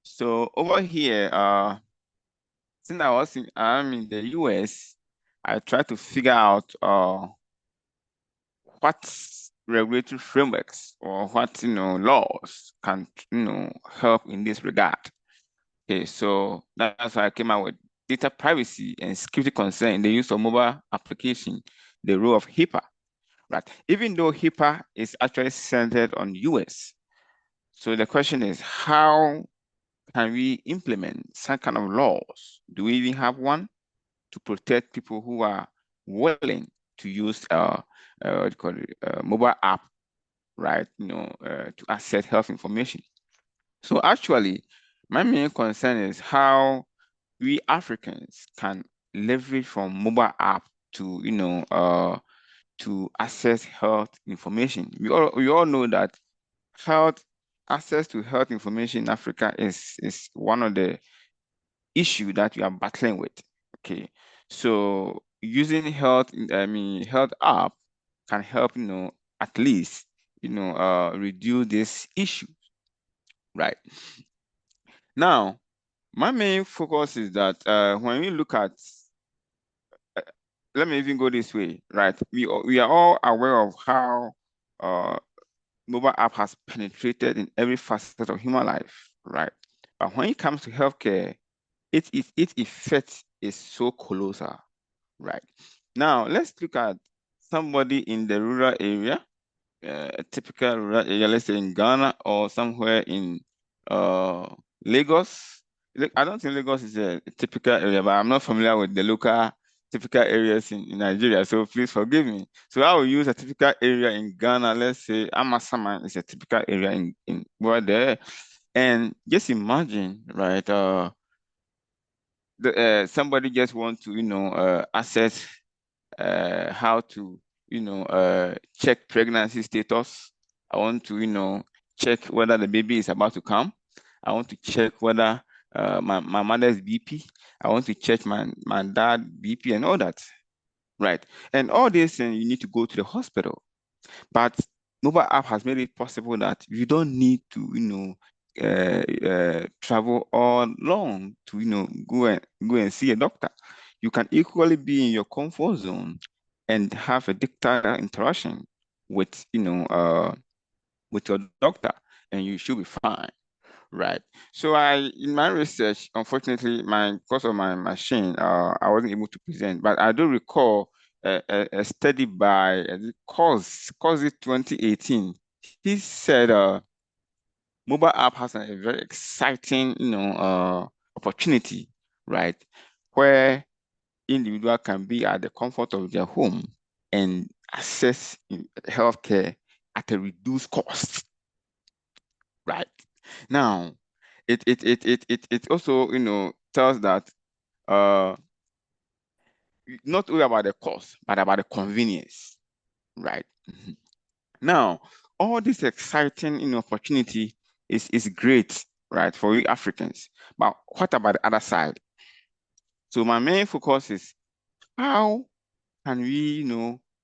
So over here, since I'm in the US, I tried to figure out what regulatory frameworks or what laws can help in this regard. Okay, so that's why I came out with data privacy and security concern in the use of mobile application, the role of HIPAA, right? Even though HIPAA is actually centered on US. So the question is, how can we implement some kind of laws? Do we even have one to protect people who are willing to use mobile app, right? To access health information. So actually, my main concern is how we Africans can leverage from mobile app to to access health information. We all know that access to health information in Africa is one of the issue that we are battling with. Okay, so using health app can help at least reduce this issue. right? Now, my main focus is that when we look at, let me even go this way, right? We are all aware of how mobile app has penetrated in every facet of human life, right? But when it comes to healthcare, its effect is so colossal, right? Now, let's look at somebody in the rural area, a typical rural area, let's say in Ghana or somewhere in Lagos. I don't think Lagos is a typical area, but I'm not familiar with the local typical areas in Nigeria, so please forgive me. So I will use a typical area in Ghana. Let's say Amasaman is a typical area in where there. And just imagine, right? Somebody just want to, assess how to, check pregnancy status. I want to, check whether the baby is about to come. I want to check whether my mother's BP. I want to check my dad BP and all that, right? And all this, and you need to go to the hospital. But mobile app has made it possible that you don't need to, travel all long to, go and see a doctor. You can equally be in your comfort zone and have a digital interaction with, with your doctor, and you should be fine, right? So in my research, unfortunately, because of my machine, I wasn't able to present, but I do recall a study by Cause 2018. He said mobile app has a very exciting, opportunity, right? Where individual can be at the comfort of their home and access healthcare at a reduced cost, right? Now, it also, tells that not only about the cost, but about the convenience, right? Now, all this exciting, opportunity is great, right, for we Africans. But what about the other side? So my main focus is how can we,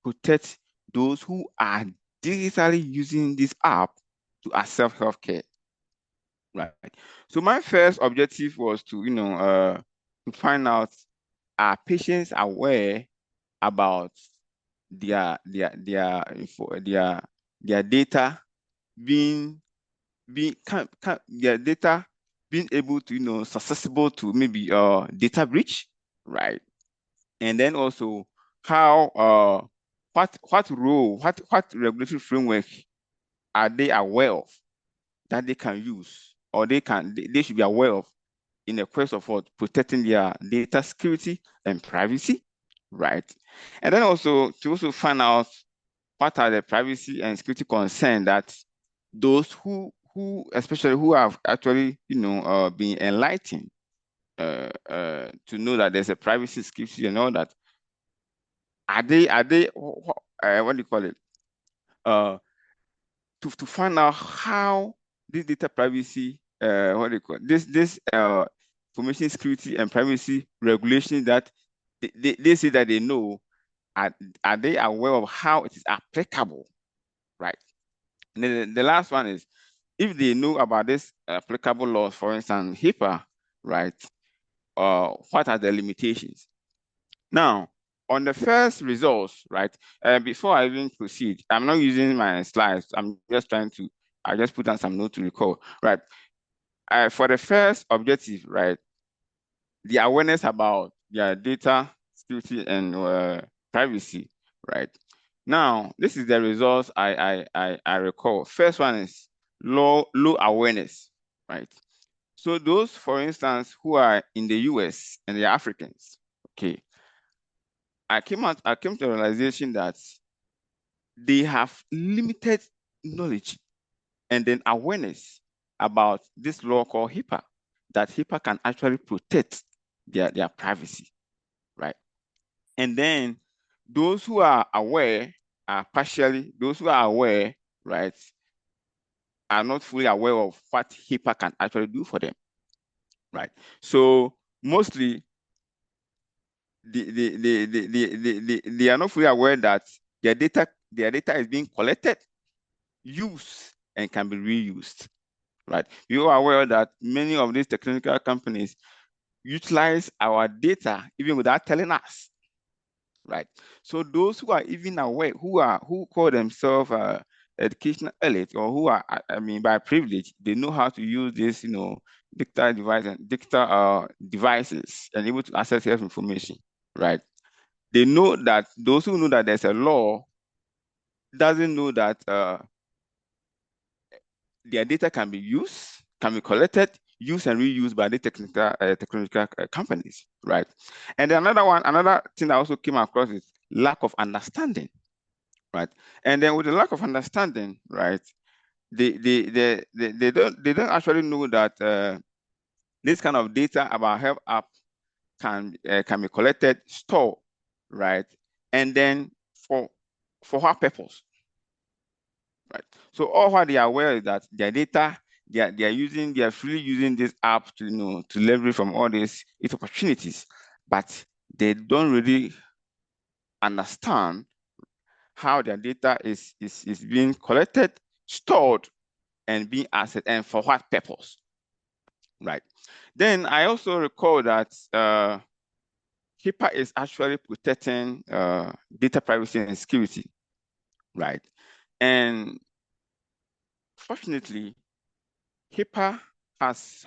protect those who are digitally using this app to access healthcare, right? So my first objective was to, to find out, are patients aware about their data their data being able to, susceptible to maybe data breach, right? And then also how what role, what regulatory framework are they aware of that they can use, or they should be aware of in the quest of what, protecting their data security and privacy, right? And then also to also find out what are the privacy and security concerns that those who especially who have actually, been enlightened to know that there's a privacy security and all that. Are they what do you call it? To find out how this data privacy, what do you call it? This information security and privacy regulation that they say that they know, are they aware of how it is applicable, right? And then the last one is, if they know about this applicable laws, for instance, HIPAA, right? What are the limitations? Now, on the first results, right? Before I even proceed, I'm not using my slides. I just put down some notes to recall, right? For the first objective, right? The awareness about their data security and privacy, right? Now, this is the results I recall. First one is low awareness, right? So those, for instance, who are in the US and the Africans, okay, I came to the realization that they have limited knowledge and then awareness about this law called HIPAA, that HIPAA can actually protect their privacy, right? And then those who are aware are partially, those who are aware, right, are not fully aware of what HIPAA can actually do for them, right? So mostly they are not fully aware that their data is being collected, used, and can be reused, right? You are aware that many of these technical companies utilize our data even without telling us, right? So those who are even aware, who call themselves educational elite, or who are, I mean, by privilege, they know how to use this, digital device and digital devices and able to access health information, right? They know that those who know that there's a law doesn't know that their data can be used, can be collected, used and reused by the technical companies, right? And then another thing I also came across is lack of understanding, right? And then with the lack of understanding, right, they don't actually know that this kind of data about health app can be collected, stored, right, and then for what purpose, right? So all what they are aware is that their data, they are freely using this app to leverage from all these opportunities, but they don't really understand how their data is being collected, stored, and being accessed, and for what purpose, right? Then I also recall that HIPAA is actually protecting data privacy and security, right? And fortunately, HIPAA has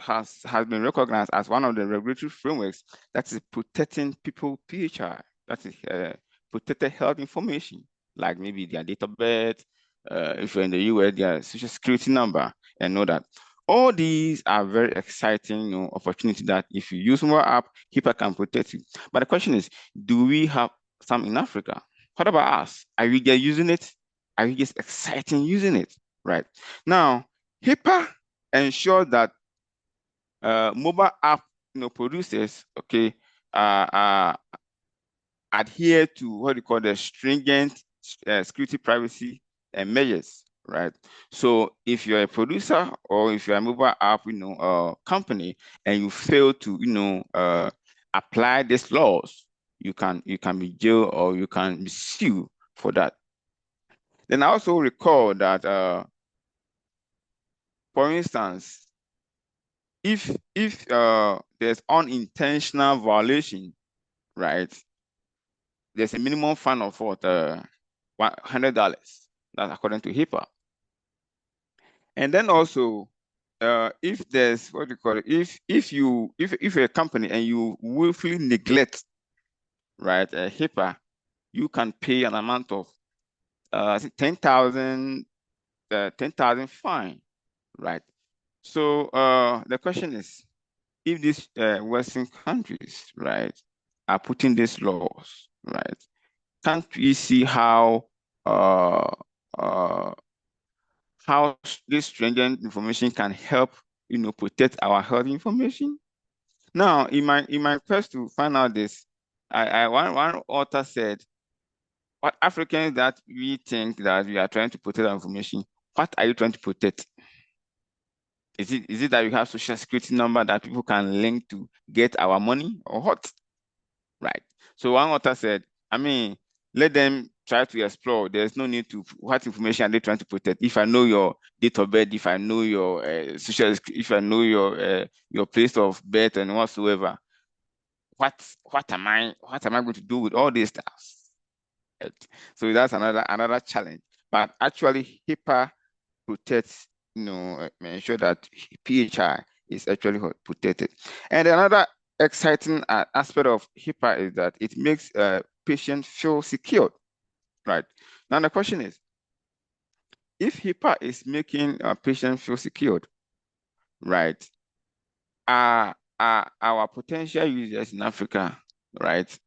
been recognized as one of the regulatory frameworks that is protecting people PHI, that is protected health information, like maybe their date of birth, if you're in the US, their social security number, and all that. All these are very exciting opportunity that if you use more app, HIPAA can protect you. But the question is, do we have some in Africa? What about us? Are we just using it? Are we just exciting using it? Right now, HIPAA ensure that mobile app producers, okay, adhere to what you call the stringent security, privacy, and measures, right? So if you're a producer or if you're a mobile app company and you fail to apply these laws, you can be jailed or you can be sued for that. Then I also recall that for instance, if there's unintentional violation, right, there's a minimum fine of what $100. That's according to HIPAA. And then also, if there's what you call it, if you're a company and you willfully neglect, right, HIPAA, you can pay an amount of 10,000 fine, right? So the question is, if these Western countries, right, are putting these laws, right, can't we see how this stringent information can help protect our health information? Now, in my quest to find out this, one author said, what Africans that we think that we are trying to protect our information, what are you trying to protect? Is it that you have social security number that people can link to get our money, or what? Right. So one author said, I mean, let them try to explore. There's no need to, what information are they trying to protect? If I know your date of birth, if I know your if I know your place of birth and whatsoever, what am I going to do with all these stuff? Right. So that's another challenge. But actually, HIPAA protects, ensure that PHI is actually protected. And another exciting aspect of HIPAA is that it makes patients feel secure, right? Now the question is, if HIPAA is making patients feel secured, right, are our potential users in Africa, right,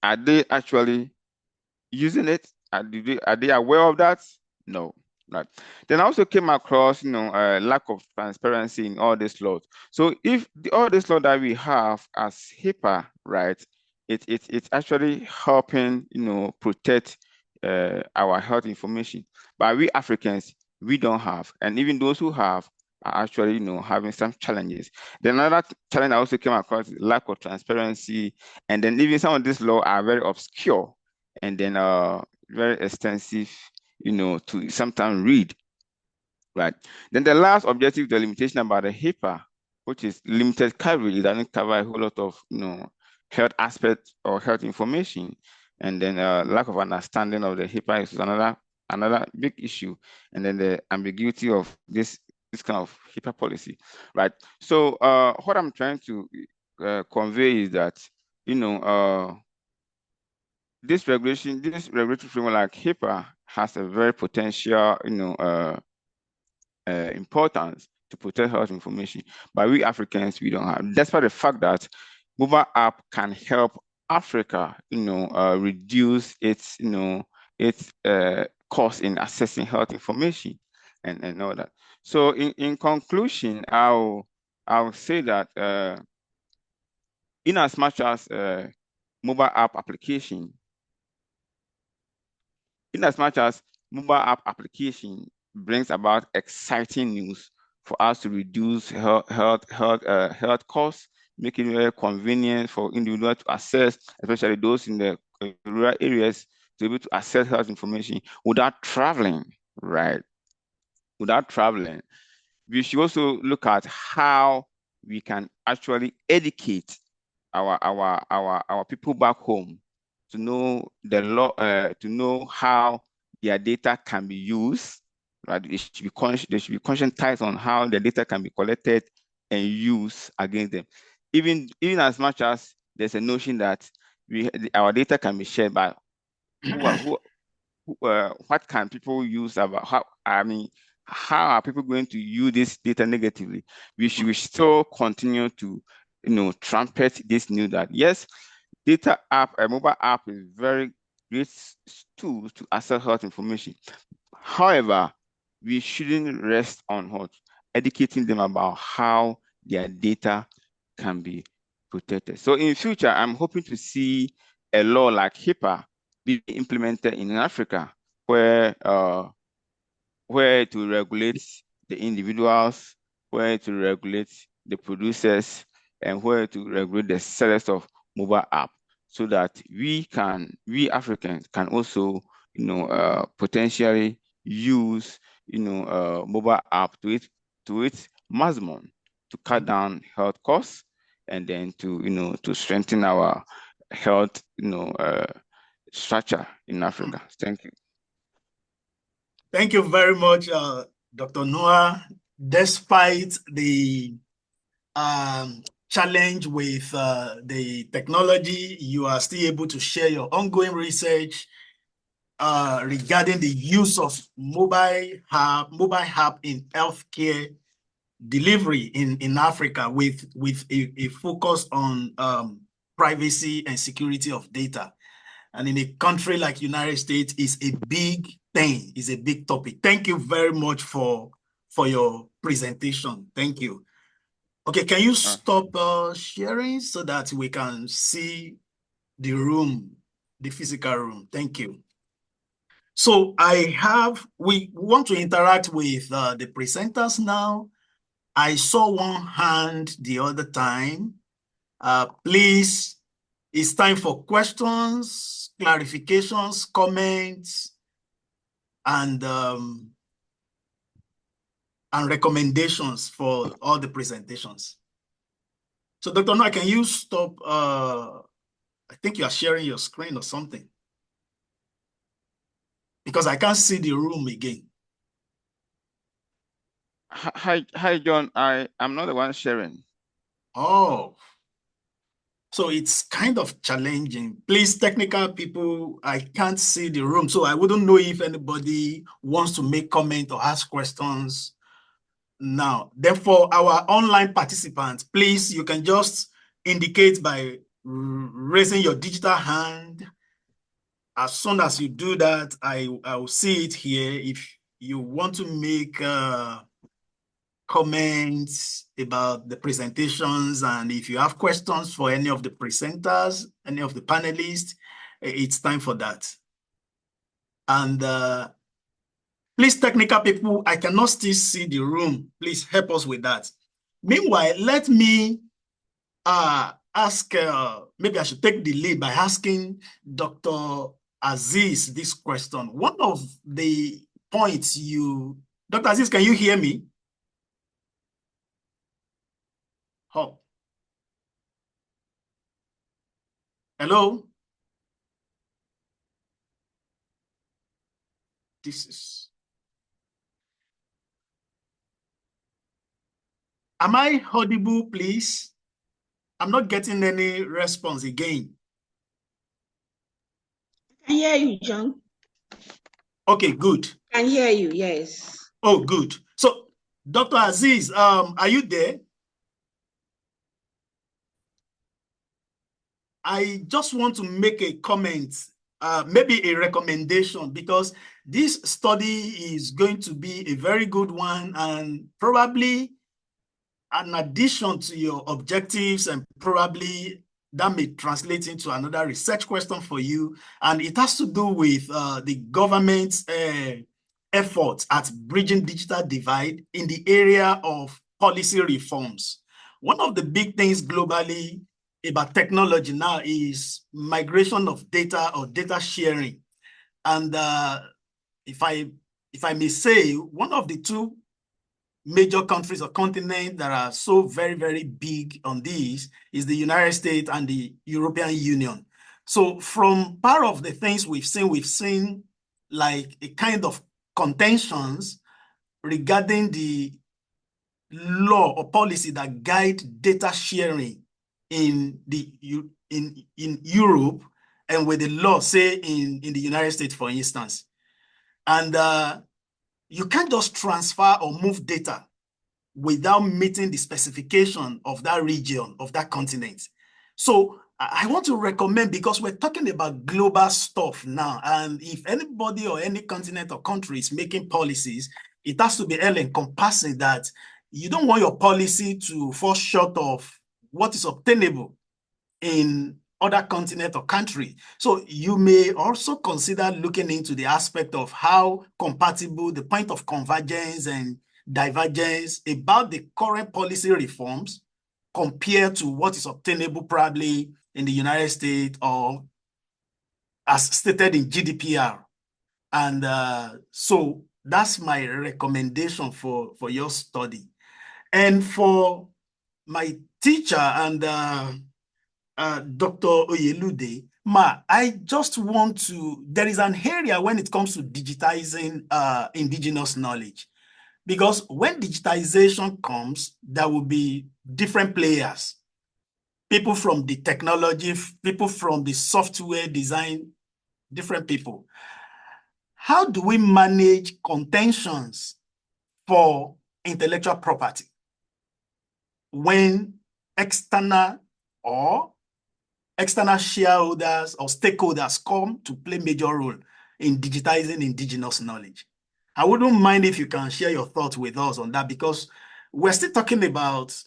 are they actually using it? Are they aware of that? No. Right. Then I also came across, lack of transparency in all these laws. So if all this law that we have as HIPAA, right, it's actually helping, protect our health information. But we Africans, we don't have, and even those who have are actually, having some challenges. Then another challenge I also came across is lack of transparency, and then even some of these laws are very obscure, and then very extensive, to sometimes read. right? Then the last objective, the limitation about the HIPAA, which is limited coverage. It doesn't cover a whole lot of health aspects or health information. And then lack of understanding of the HIPAA is another big issue. And then the ambiguity of this kind of HIPAA policy, right? So what I'm trying to convey is that this regulatory framework like HIPAA has a very potential importance to protect health information, but we Africans, we don't have. Despite the fact that mobile app can help Africa, reduce its cost in accessing health information and all that. So in conclusion, I'll say that in as much as mobile app application brings about exciting news for us to reduce health costs, make it very convenient for individuals to access, especially those in the rural areas, to be able to access health information without traveling, right? Without traveling. We should also look at how we can actually educate our people back home to know the law, to know how their data can be used, right? They should be conscientized on how the data can be collected and used against them. Even as much as there's a notion that our data can be shared, but what can people use about how are people going to use this data negatively? We should still continue to trumpet this news that yes, a mobile app is very great tool to access health information. However, we shouldn't rest on educating them about how their data can be protected. So in future, I'm hoping to see a law like HIPAA be implemented in Africa, where to regulate the individuals, where to regulate the producers, and where to regulate the sellers of mobile app, so that we Africans can also potentially use mobile app to its maximum to cut down health costs, and then to strengthen our health structure in Africa. Thank you. Thank you very much, Dr. Noah. Despite the challenge with the technology, you are still able to share your ongoing research regarding the use of mobile app in healthcare delivery in Africa with a focus on privacy and security of data. And in a country like United States, is a big thing, is a big topic. Thank you very much for your presentation. Thank you. Okay, can you stop sharing so that we can see the room, the physical room? Thank you. So we want to interact with the presenters now. I saw one hand the other time. Please, it's time for questions, clarifications, comments, and recommendations for all the presentations. So Dr. Noah, can you stop? I think you are sharing your screen or something, because I can't see the room again. Hi, John. I'm not the one sharing. Oh, so it's kind of challenging. Please, technical people, I can't see the room, so I wouldn't know if anybody wants to make comment or ask questions now. Therefore, our online participants, please, you can just indicate by raising your digital hand. As soon as you do that, I will see it here. If you want to make comments about the presentations, and if you have questions for any of the presenters, any of the panelists, it's time for that. And please, technical people, I cannot still see the room. Please help us with that. Meanwhile, let me ask, maybe I should take the lead by asking Dr. Aziz this question. One of the points Dr. Aziz, can you hear me? Oh. Hello? This is... Am I audible, please? I'm not getting any response again. I can hear you, John. Okay, good. I can hear you, yes. Oh, good. So, Dr. Aziz, are you there? I just want to make a comment, maybe a recommendation, because this study is going to be a very good one and probably an addition to your objectives, and probably that may translate into another research question for you. And it has to do with the government's efforts at bridging digital divide in the area of policy reforms. One of the big things globally about technology now is migration of data or data sharing. And if I may say, one of the two major countries or continents that are so very, very big on this is the United States and the European Union. So from part of the things we've seen like a kind of contentions regarding the law or policy that guide data sharing in Europe and with the law, say in the United States, for instance. And you can't just transfer or move data without meeting the specification of that region, of that continent. So I want to recommend, because we're talking about global stuff now, and if anybody or any continent or country is making policies, it has to be all-encompassing, that you don't want your policy to fall short of what is obtainable in other continent or country. So you may also consider looking into the aspect of how compatible the point of convergence and divergence about the current policy reforms compared to what is obtainable probably in the United States or as stated in GDPR. And so that's my recommendation for your study. And for my teacher and Dr. Oyelude, I just want to, there is an area when it comes to digitizing indigenous knowledge. Because when digitization comes, there will be different players. People from the technology, people from the software design, different people. How do we manage contentions for intellectual property when external shareholders or stakeholders come to play major role in digitizing indigenous knowledge? I wouldn't mind if you can share your thoughts with us on that, because we're still talking about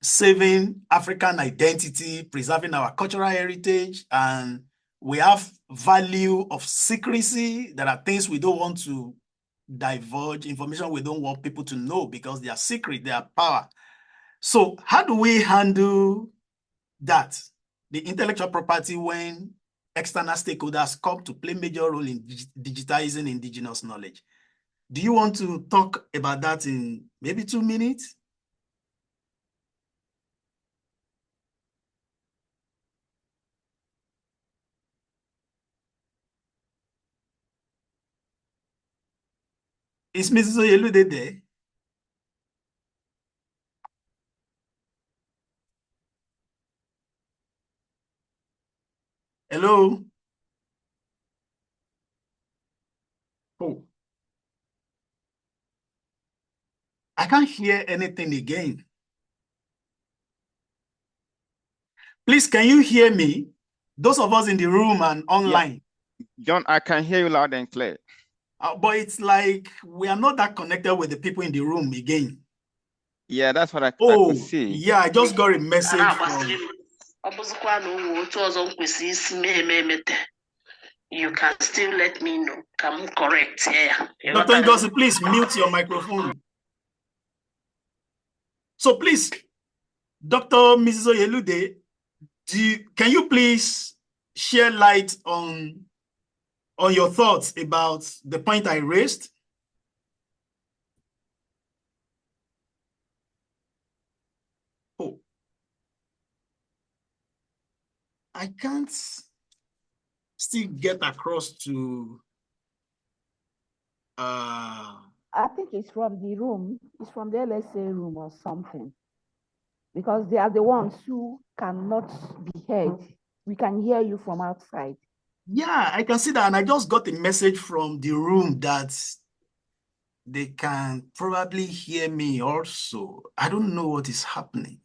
saving African identity, preserving our cultural heritage, and we have value of secrecy. There are things we don't want to divulge, information we don't want people to know because they are secret, they are power. So how do we handle that, the intellectual property, when external stakeholders come to play major role in digitizing indigenous knowledge? Do you want to talk about that in maybe 2 minutes? Is Mrs. Oyelude there? Hello? Oh. I can't hear anything again. Please, can you hear me? Those of us in the room and online. Yeah. John, I can hear you loud and clear. But it's like we are not that connected with the people in the room again. Yeah, that's what I Oh, could see. yeah, I just got a message from... You can still let me know. Can you correct here? Dr. Ngozi, please mute your microphone. So please, Dr. Mrs. Oyelude, can you please share light on your thoughts about the point I raised? I can't still get across to I think it's from the room. It's from the LSA room or something. Because they are the ones who cannot be heard. We can hear you from outside. yeah, I can see that. And I just got a message from the room that they can probably hear me also. I don't know what is happening.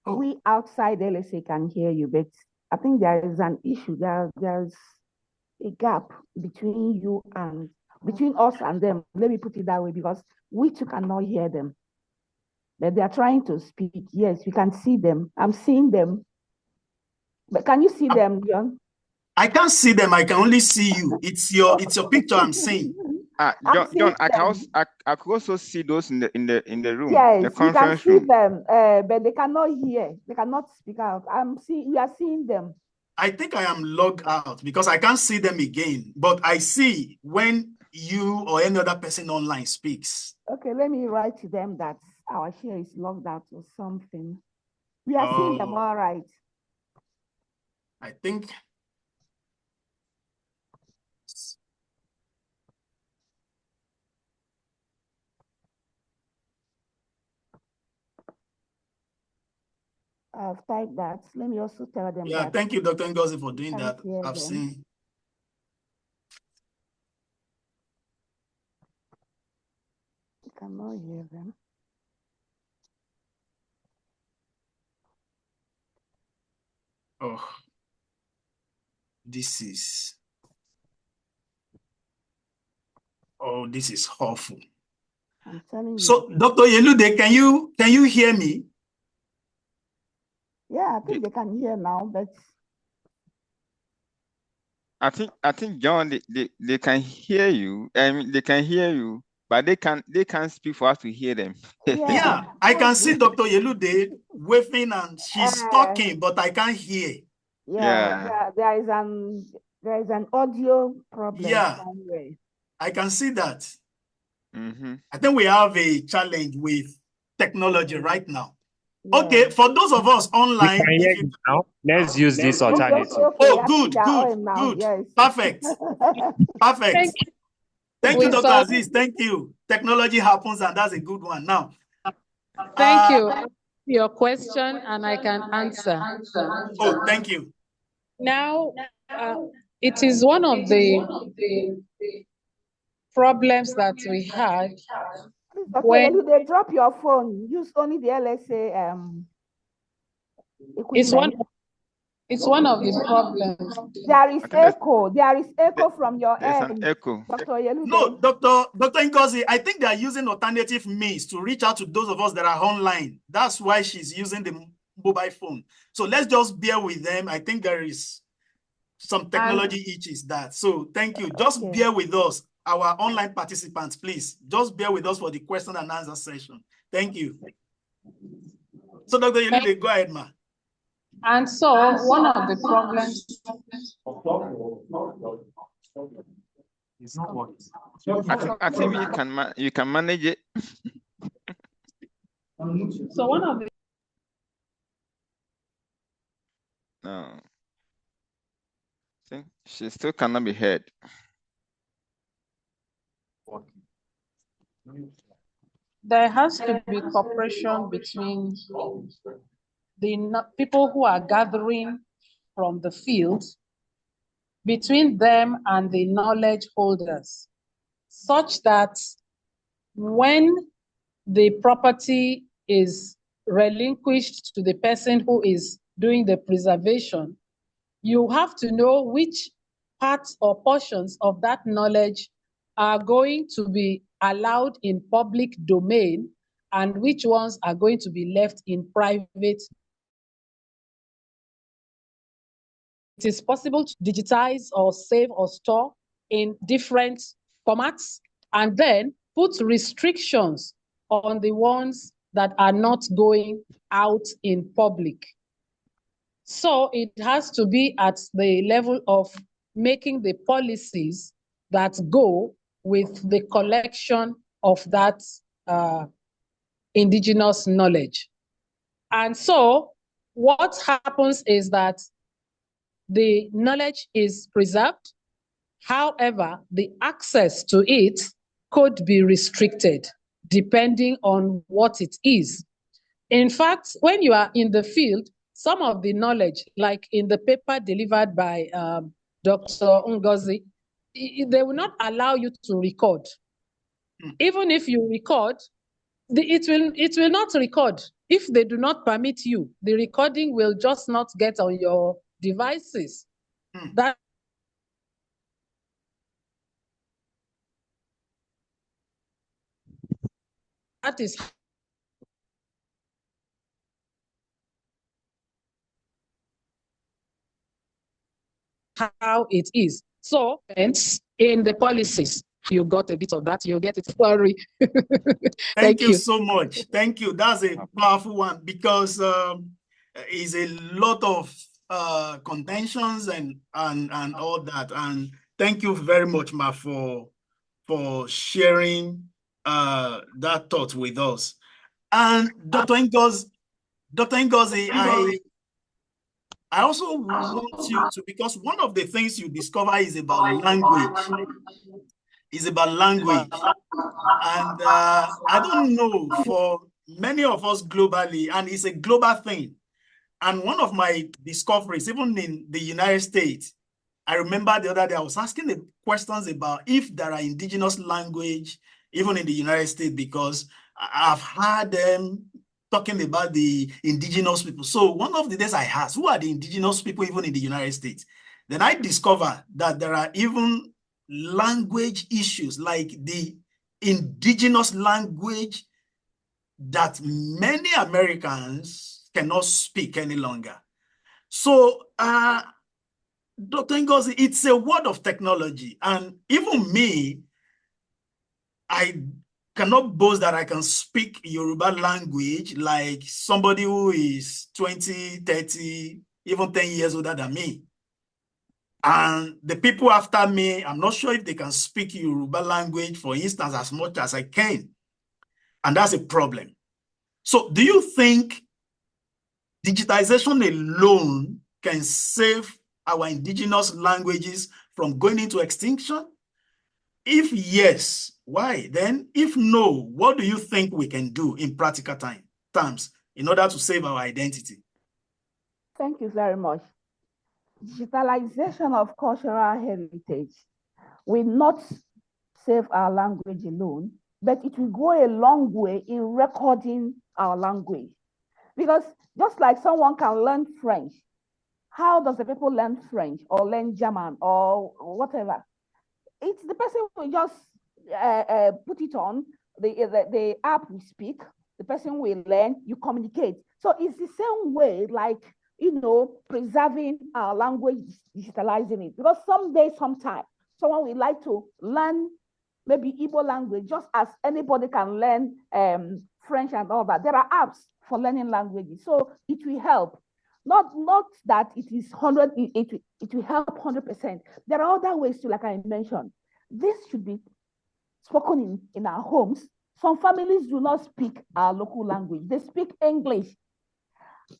Oh. We outside LSA can hear you, but I think there is an issue. There's a gap between you and between us and them. Let me put it that way, because we too cannot hear them. But they are trying to speak. Yes, we can see them. I'm seeing them. But can you see them, John? I can't see them. I can only see you. It's your picture I'm seeing. John, I could also see those in the room. Yes, the conference you can see room. them, but they cannot hear. They cannot speak out. We are seeing them. I think I am logged out because I can't see them again. But I see when you or any other person online speaks. Okay, let me write to them that our share is logged out or something. We are seeing them all right. I think. I've typed that. Let me also tell them Yeah, that. thank you, Dr. Ngozi, for doing that. I've seen. I cannot hear them. Oh, this is awful. I'm telling you. So, Dr. Yelude, can you hear me? Yeah, I think they can hear now, but I think John, they can hear you. I mean, they can hear you, but they can't speak for us to hear them. Yeah, I can see Dr. Yelude waving and she's talking, but I can't hear. Yeah. There is an audio problem somewhere. I can see that. Mm-hmm. I think we have a challenge with technology right now. Yeah. Okay, for those of us online, we can hear you now. Let's use this alternative. Okay. Oh, good. Yes. Perfect. Perfect. Thank you, Dr. Aziz. Thank you. Technology happens, and that's a good one. Now, thank you. Your question, and I can answer. Oh, thank you. Now, it is one of the problems that we had. When they drop your phone, use only the LSA. It's one of the problems. There is echo. There is echo from your end. There's an echo. Dr. Yelude. No, Dr. Ngozi, I think they are using alternative means to reach out to those of us that are online. That's why she's using the mobile phone. So let's just bear with them. I think there is some technology issues that. So thank you. Just bear with us, our online participants, please. Just bear with us for the question and answer session. Thank you. So Dr. Yelude, go ahead, ma. And so one of the problems it's not working. I think you can manage it. So one of the No. I think she still cannot be heard. There has to be cooperation between the people who are gathering from the field, between them and the knowledge holders, such that when the property is relinquished to the person who is doing the preservation, you have to know which parts or portions of that knowledge are going to be allowed in public domain and which ones are going to be left in private. It is possible to digitize or save or store in different formats and then put restrictions on the ones that are not going out in public. So it has to be at the level of making the policies that go with the collection of that indigenous knowledge. And so what happens is that the knowledge is preserved. However, the access to it could be restricted depending on what it is. In fact, when you are in the field, some of the knowledge, like in the paper delivered by Dr. Ngozi, they will not allow you to record. Even if you record, it will not record. If they do not permit you, the recording will just not get on your devices. That is how it is. So, in the policies, you got a bit of that, you get it. Sorry. Thank you so much. Thank you. That's a powerful one because it's a lot of contentions and all that. And thank you very much, Ma, for sharing that thought with us. And Dr. Ngozi, I also want you to, because one of the things you discover is about language. And I don't know, for many of us globally, and it's a global thing. And one of my discoveries, even in the United States, I remember the other day I was asking the questions about if there are indigenous language, even in the United States, because I've heard them talking about the indigenous people. So one of the days I asked, who are the indigenous people even in the United States? Then I discovered that there are even language issues, like the indigenous language that many Americans cannot speak any longer. So, Dr. Ngozi, it's a world of technology. And even me, I cannot boast that I can speak Yoruba language like somebody who is 20, 30, even 10 years older than me. And the people after me, I'm not sure if they can speak Yoruba language, for instance, as much as I can. And that's a problem. So do you think digitization alone can save our indigenous languages from going into extinction? If yes, why? Then if no, what do you think we can do in practical terms in order to save our identity? Thank you very much. Digitalization of cultural heritage will not save our language alone, but it will go a long way in recording our language. Because just like someone can learn French, how does the people learn French or learn German or whatever? It's the person will just put it on, the app we speak, the person will learn, you communicate. So it's the same way, like, preserving our language, digitalizing it. Because someday, sometime, someone would like to learn maybe Igbo language, just as anybody can learn French and all that. There are apps for learning languages, so it will help. Not that it is 100, it will help 100%. There are other ways too, like I mentioned. This should be spoken in our homes. Some families do not speak our local language. They speak English.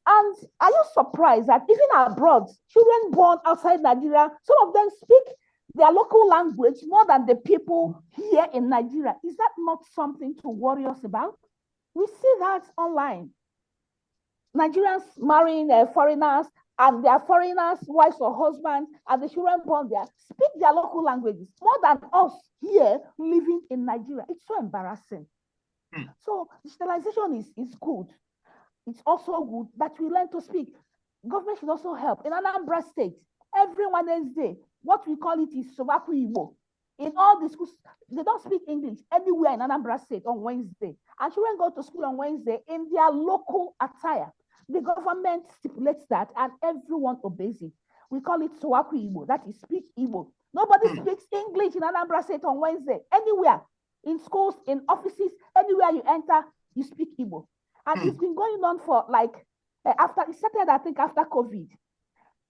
And are you surprised that even abroad, children born outside Nigeria, some of them speak their local language more than the people here in Nigeria? Is that not something to worry us about? We see that online. Nigerians marrying foreigners, and their foreigners, wives or husbands, and the children born there speak their local languages more than us here living in Nigeria. It's so embarrassing. So digitalization is good. It's also good that we learn to speak. Government should also help. In Anambra State, every Wednesday, what we call it is Sobaku Igbo. In all the schools, they don't speak English anywhere in Anambra State on Wednesday. And children go to school on Wednesday in their local attire. The government stipulates that and everyone obeys it. We call it Sobaku Igbo, that is speak Igbo. Nobody speaks English in Anambra State on Wednesday, anywhere. In schools, in offices, anywhere you enter, you speak Igbo. And it's been going on for like, it started, I think, after COVID.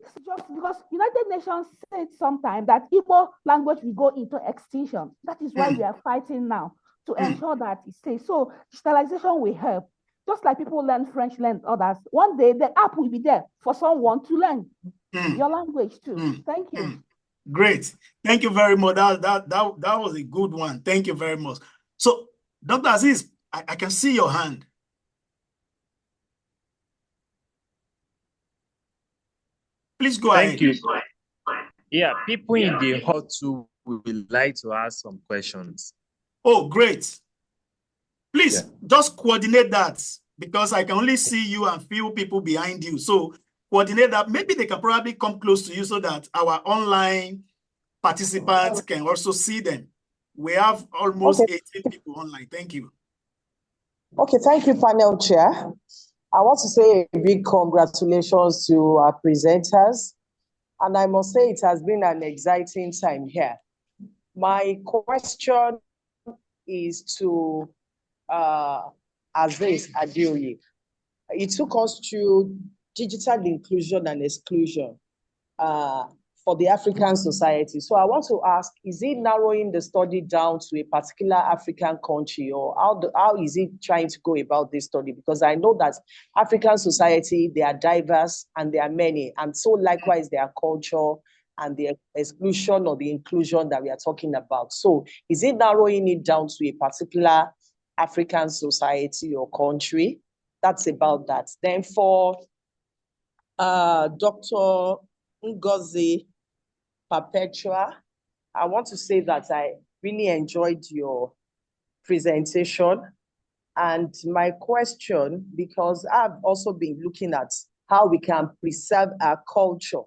It's just because United Nations said sometime that Igbo language will go into extinction. That is why we are fighting now to ensure that it stays. So digitalization will help. Just like people learn French, learn others. One day the app will be there for someone to learn. your language too. Thank you. Great. Thank you very much. That was a good one. Thank you very much. So, Dr. Aziz, I can see your hand. Please go ahead. Thank you. Yeah, people in the hall too would like to ask some questions. Oh, great. Please just coordinate that, because I can only see you and few people behind you. So coordinate that. Maybe they can probably come close to you so that our online participants can also see them. We have almost 18 people online. Thank you. Okay, thank you, panel chair. I want to say a big congratulations to our presenters. And I must say it has been an exciting time here. My question is to Aziz Adioye. It took us through digital inclusion and exclusion for the African society. So I want to ask, is it narrowing the study down to a particular African country, or how is it trying to go about this study? Because I know that African society, they are diverse and they are many, and so likewise their culture and the exclusion or the inclusion that we are talking about. So is it narrowing it down to a particular African society or country? That's about that. Then for Dr. Ngozi Perpetua, I want to say that I really enjoyed your presentation. And my question, because I've also been looking at how we can preserve our culture,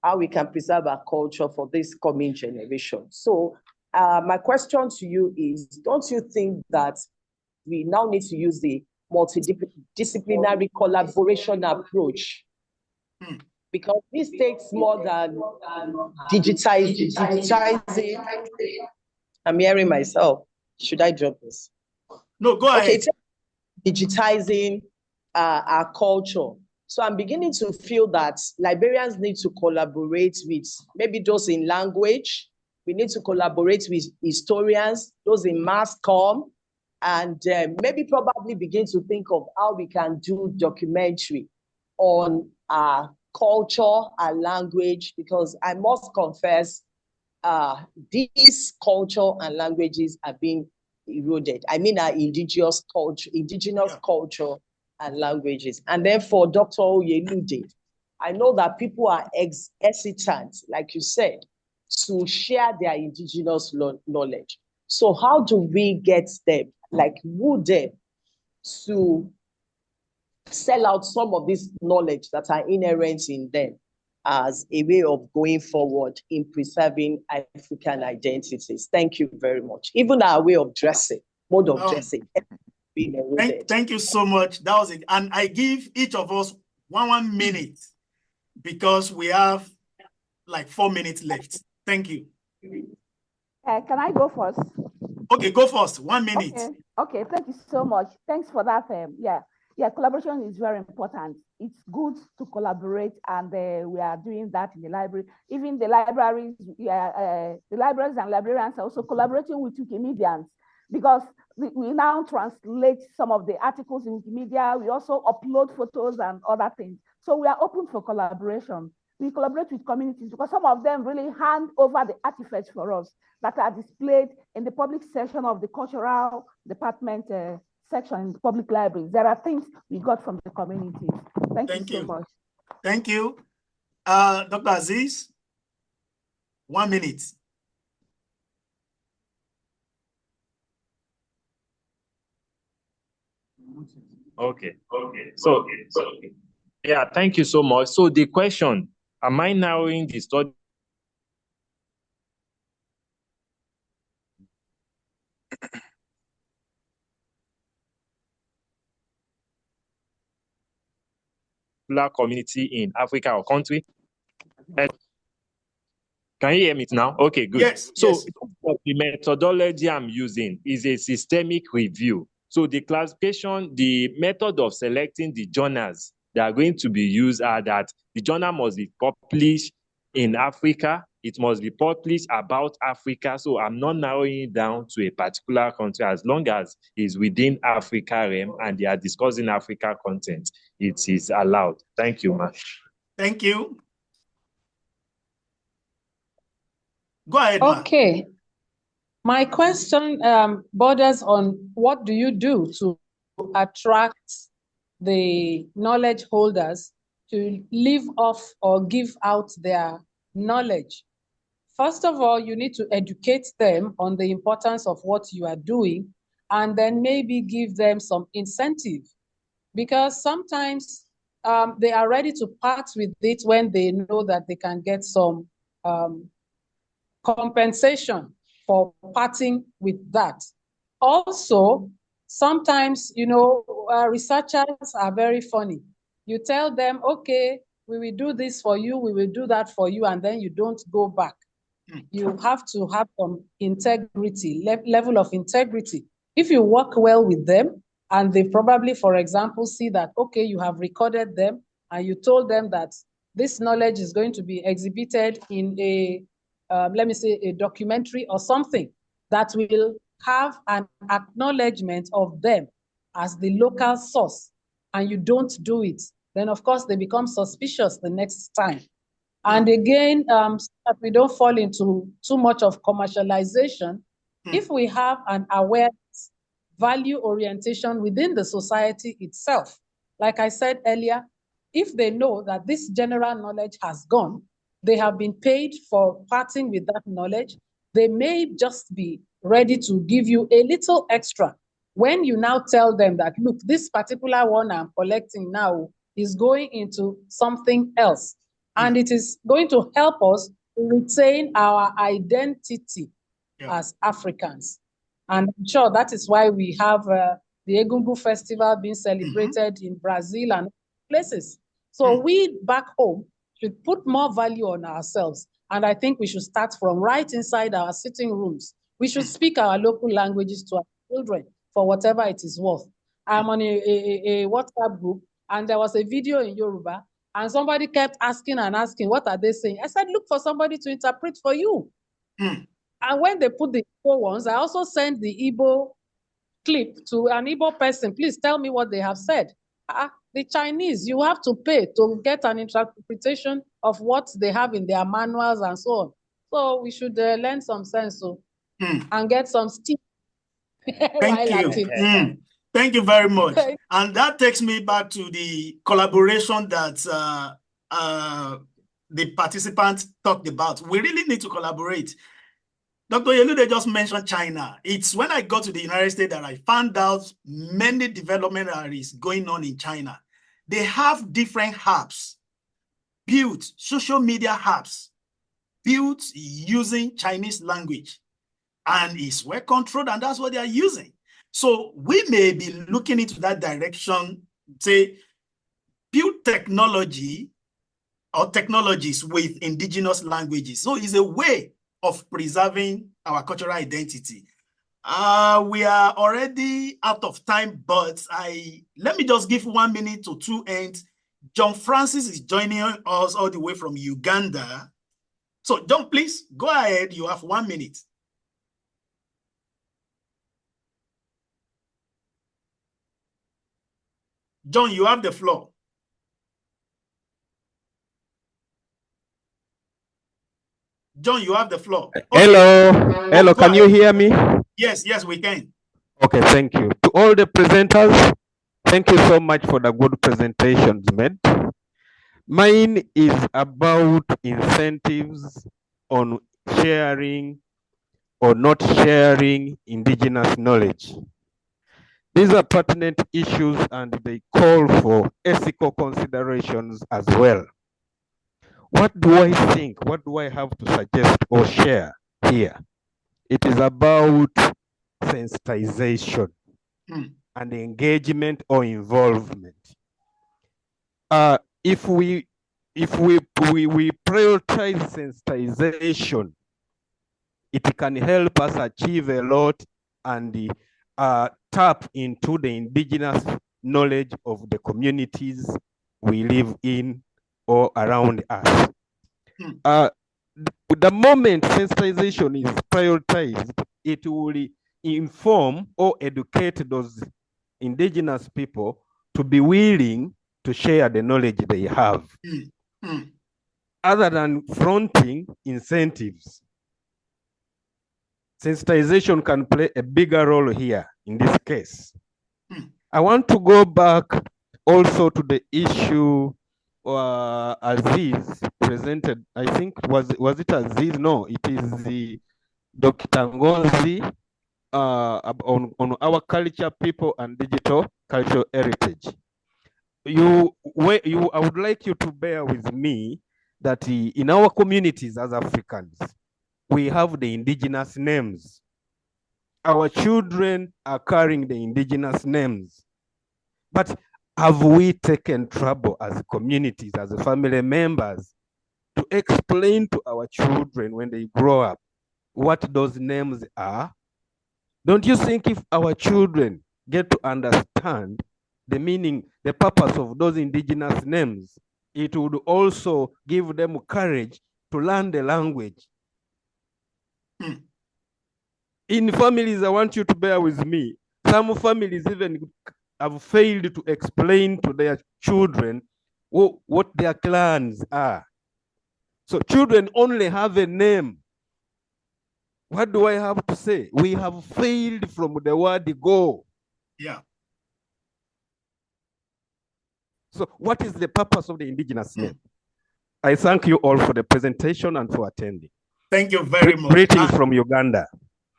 for this coming generation. So my question to you is, don't you think that we now need to use the multidisciplinary collaboration approach? Because this takes more than digitizing. I'm hearing myself. Should I drop this? No, go ahead. Okay, digitizing our culture. So I'm beginning to feel that librarians need to collaborate with maybe those in language. We need to collaborate with historians, those in mass comm, and maybe probably begin to think of how we can do documentary on our culture, our language, because I must confess, these culture and languages are being eroded. I mean, our indigenous culture and languages. And then for Dr. Oyelude, I know that people are hesitant, like you said, to share their indigenous knowledge. So how do we get them, like woo them, to sell out some of this knowledge that are inherent in them as a way of going forward in preserving African identities? Thank you very much. Even our way of dressing, mode of dressing. Thank you so much. That was it. And I give each of us one minute, because we have like 4 minutes left. Thank you. Can I go first? Okay, go first. 1 minute. Okay, thank you so much. Thanks for that. Yeah, collaboration is very important. It's good to collaborate, and we are doing that in the library. Even the libraries, the libraries and librarians are also collaborating with Wikimedians, because we now translate some of the articles in Wikimedia. We also upload photos and other things. So we are open for collaboration. We collaborate with communities, because some of them really hand over the artifacts for us that are displayed in the public section of the cultural department section in the public libraries. There are things we got from the communities. Thank you so much. Thank you. Dr. Aziz, 1 minute. Okay. So, yeah, thank you so much. So the question, am I narrowing the study? Community in Africa or country? Can you hear me now? Okay, good. Yes. So the methodology I'm using is a systemic review. So the classification, the method of selecting the journals that are going to be used are that the journal must be published in Africa. It must be published about Africa. So I'm not narrowing it down to a particular country, as long as it's within Africa realm and they are discussing Africa content, it is allowed. Thank you, ma'am. Thank you. Go ahead, ma. Okay. My question borders on what do you do to attract the knowledge holders to live off or give out their knowledge? First of all, you need to educate them on the importance of what you are doing, and then maybe give them some incentive, because sometimes they are ready to part with it when they know that they can get some compensation for parting with that. Also, sometimes, researchers are very funny. You tell them, okay, we will do this for you, we will do that for you, and then you don't go back. You have to have some integrity, level of integrity. If you work well with them, and they probably, for example, see that, okay, you have recorded them, and you told them that this knowledge is going to be exhibited in a, let me say, a documentary or something that will have an acknowledgement of them as the local source, and you don't do it, then of course they become suspicious the next time. And again, so that we don't fall into too much of commercialization, if we have an awareness, value orientation within the society itself, like I said earlier, if they know that this general knowledge has gone, they have been paid for parting with that knowledge, they may just be ready to give you a little extra. When you now tell them that, look, this particular one I'm collecting now is going into something else, and it is going to help us retain our identity as Africans. And I'm sure that is why we have the Egungun Festival being celebrated in Brazil and places. So we back home should put more value on ourselves. And I think we should start from right inside our sitting rooms. We should speak our local languages to our children for whatever it is worth. I'm on a WhatsApp group, and there was a video in Yoruba, and somebody kept asking and asking, what are they saying? I said, look for somebody to interpret for you. And when they put the Igbo ones, I also sent the Igbo clip to an Igbo person. Please tell me what they have said. The Chinese, you have to pay to get an interpretation of what they have in their manuals and so on. So we should learn some sense and get some steam. Thank you. Thank you very much. And that takes me back to the collaboration that the participants talked about. We really need to collaborate. Dr. Yelude just mentioned China. It's when I got to the United States that I found out many development areas going on in China. They have different hubs built, social media hubs built using Chinese language, and it's well controlled, and that's what they are using. So we may be looking into that direction, say, build technology or technologies with indigenous languages. So it's a way of preserving our cultural identity. We are already out of time, but let me just give 1 minute to two ends. John Francis is joining us all the way from Uganda. So John, please go ahead. You have 1 minute. John, you have the floor. John, you have the floor. Okay. Hello, can you hear me? Yes, we can. Okay, thank you. To all the presenters, thank you so much for the good presentations made. Mine is about incentives on sharing or not sharing indigenous knowledge. These are pertinent issues, and they call for ethical considerations as well. What do I think? What do I have to suggest or share here? It is about sensitization and engagement or involvement. If we prioritize sensitization, it can help us achieve a lot and tap into the indigenous knowledge of the communities we live in or around us. The moment sensitization is prioritized, it will inform or educate those indigenous people to be willing to share the knowledge they have. Other than fronting incentives, sensitization can play a bigger role here in this case. I want to go back also to the issue Aziz presented. I think was it Aziz? No, it is the Dr. Ngozi on our culture, people, and digital cultural heritage. I would like you to bear with me that in our communities as Africans, we have the indigenous names. Our children are carrying the indigenous names. But have we taken trouble as communities, as family members, to explain to our children when they grow up what those names are? Don't you think if our children get to understand the meaning, the purpose of those indigenous names, it would also give them courage to learn the language? In families, I want you to bear with me. Some families even have failed to explain to their children what their clans are. So children only have a name. What do I have to say? We have failed from the word go. Yeah. So what is the purpose of the indigenous name? I thank you all for the presentation and for attending. Thank you very much. Greetings from Uganda.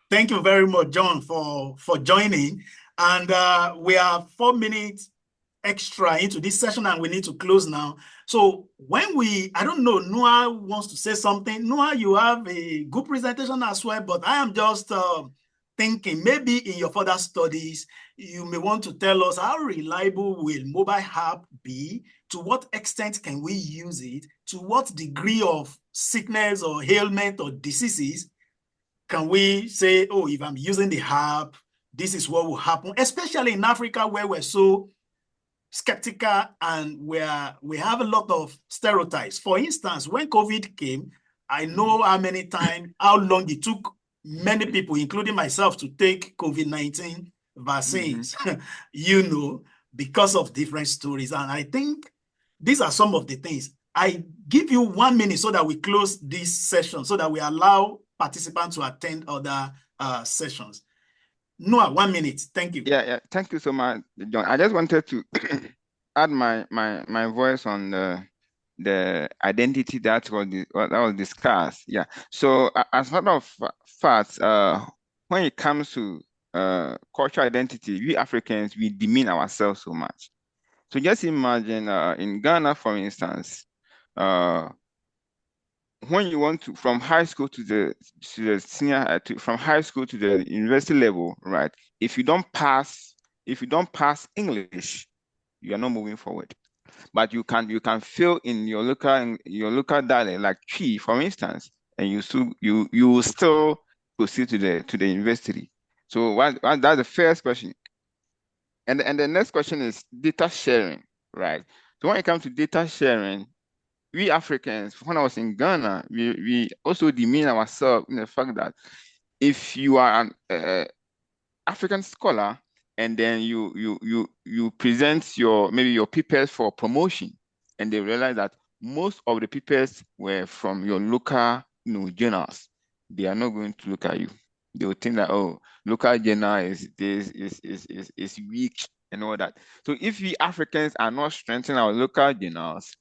Thank you very much, John, for joining. And we are 4 minutes extra into this session and we need to close now. So when I don't know, Noah wants to say something. Noah, you have a good presentation as well, but I am just thinking maybe in your further studies, you may want to tell us how reliable will mobile app be? To what extent can we use it? To what degree of sickness or ailment or diseases can we say, oh, if I'm using the app, this is what will happen, especially in Africa where we're so skeptical and we have a lot of stereotypes. For instance, when COVID came, I know how long it took many people, including myself, to take COVID-19 vaccines, because of different stories. And I think these are some of the things. I give you 1 minute so that we close this session, so that we allow participants to attend other sessions. Noah, 1 minute. Thank you. Yeah. Thank you so much, John. I just wanted to add my voice on the identity that was discussed. Yeah. So as a matter of fact, when it comes to cultural identity, we Africans, we demean ourselves so much. So just imagine in Ghana, for instance, when you want to from high school to the senior from high school to the university level, right? If you don't pass English, you are not moving forward. But you can fail in your local dialect, like Chi, for instance, and you will still proceed to the university. So that's the first question. And the next question is data sharing, right? So when it comes to data sharing, we Africans, when I was in Ghana, we also demean ourselves in the fact that if you are an African scholar and then you present maybe your papers for promotion, and they realize that most of the papers were from your local journals, they are not going to look at you. They will think that, oh, local journal is weak and all that. So if we Africans are not strengthening our local journals,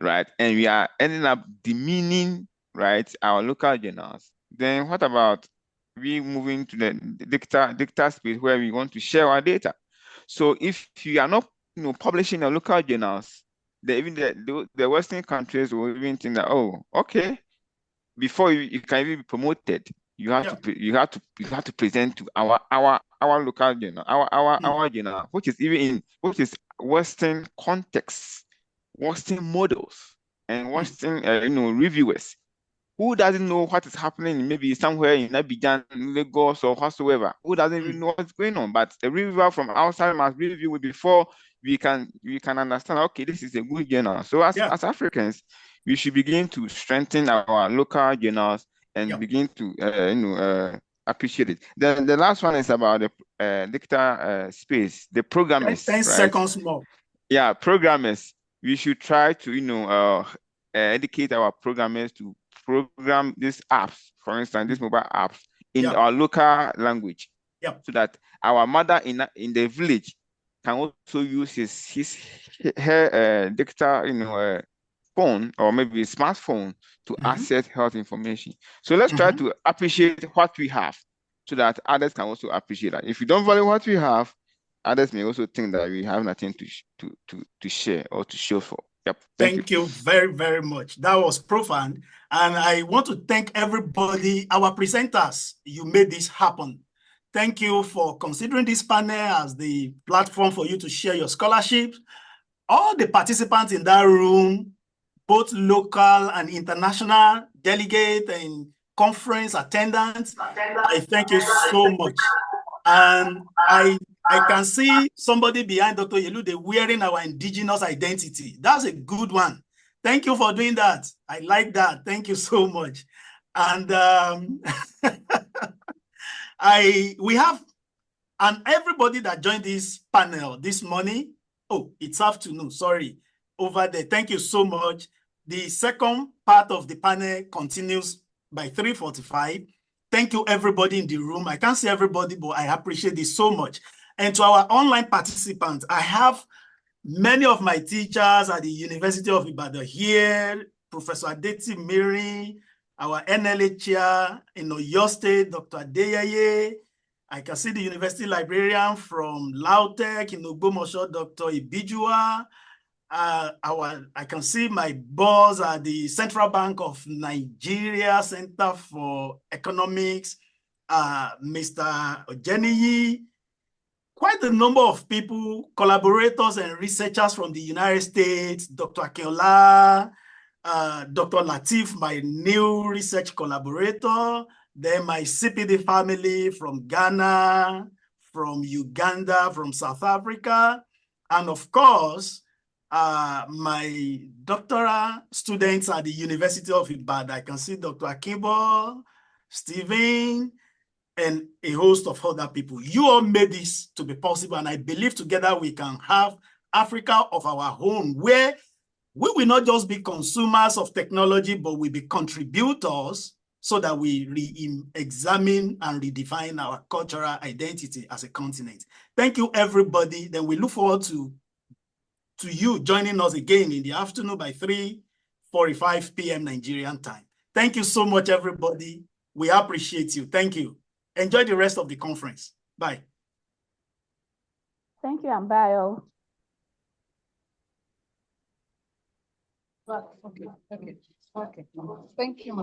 right, and we are ending up demeaning, right, our local journals, then what about we moving to the data space where we want to share our data? So if you are not publishing your local journals, even the Western countries will even think that, oh, okay, before you can even be promoted, you have to present to our local journal, our journal, which is Western context, Western models, and Western reviewers who doesn't know what is happening maybe somewhere in Abidjan, Lagos, or whatsoever, who doesn't even know what's going on. But a reviewer from outside must review it before we can understand, okay, this is a good journal. So as Africans, we should begin to strengthen our local journals and begin to appreciate it. Then the last one is about the data space, the programmers. 10 seconds more. Yeah, programmers. We should try to educate our programmers to program these apps, for instance, these mobile apps, in our local language, so that our mother in the village can also use her digital, phone or maybe smartphone to access health information. So let's try to appreciate what we have, so that others can also appreciate that. If you don't value what we have, others may also think that we have nothing to share or to show for. Yep. Thank you very, very much. That was profound. And I want to thank everybody, our presenters. You made this happen. Thank you for considering this panel as the platform for you to share your scholarship. All the participants in that room, both local and international delegate and conference attendants, I thank you so much. And I can see somebody behind Dr. Yelude wearing our indigenous identity. That's a good one. Thank you for doing that. I like that. Thank you so much. And we have, and everybody that joined this panel this morning, oh, it's afternoon, sorry, over there. Thank you so much. The second part of the panel continues by 3:45. Thank you, everybody in the room. I can't see everybody, but I appreciate this so much. And to our online participants, I have many of my teachers at the University of Ibadan here, Professor Adeti Miri, our NLA chair in Oyo State, Dr. Adeyeye. I can see the university librarian from Lautech in Ogbomoso, Dr. Ibijua. I can see my boss at the Central Bank of Nigeria Center for Economics, Mr. Ojeniyi. Quite a number of people, collaborators and researchers from the United States, Dr. Akeola, Dr. Latif, my new research collaborator, then my CPD family from Ghana, from Uganda, from South Africa, and of course, my doctoral students at the University of Ibadan. I can see Dr. Akibo, Stephen, and a host of other people. You all made this to be possible, and I believe together we can have Africa of our own, where we will not just be consumers of technology, but we be contributors, so that we re-examine and redefine our cultural identity as a continent. Thank you, everybody. Then we look forward to you joining us again in the afternoon by 3:45 p.m. Nigerian time. Thank you so much, everybody. We appreciate you. Thank you. Enjoy the rest of the conference. Bye. Thank you, and bye all. Okay. Thank you.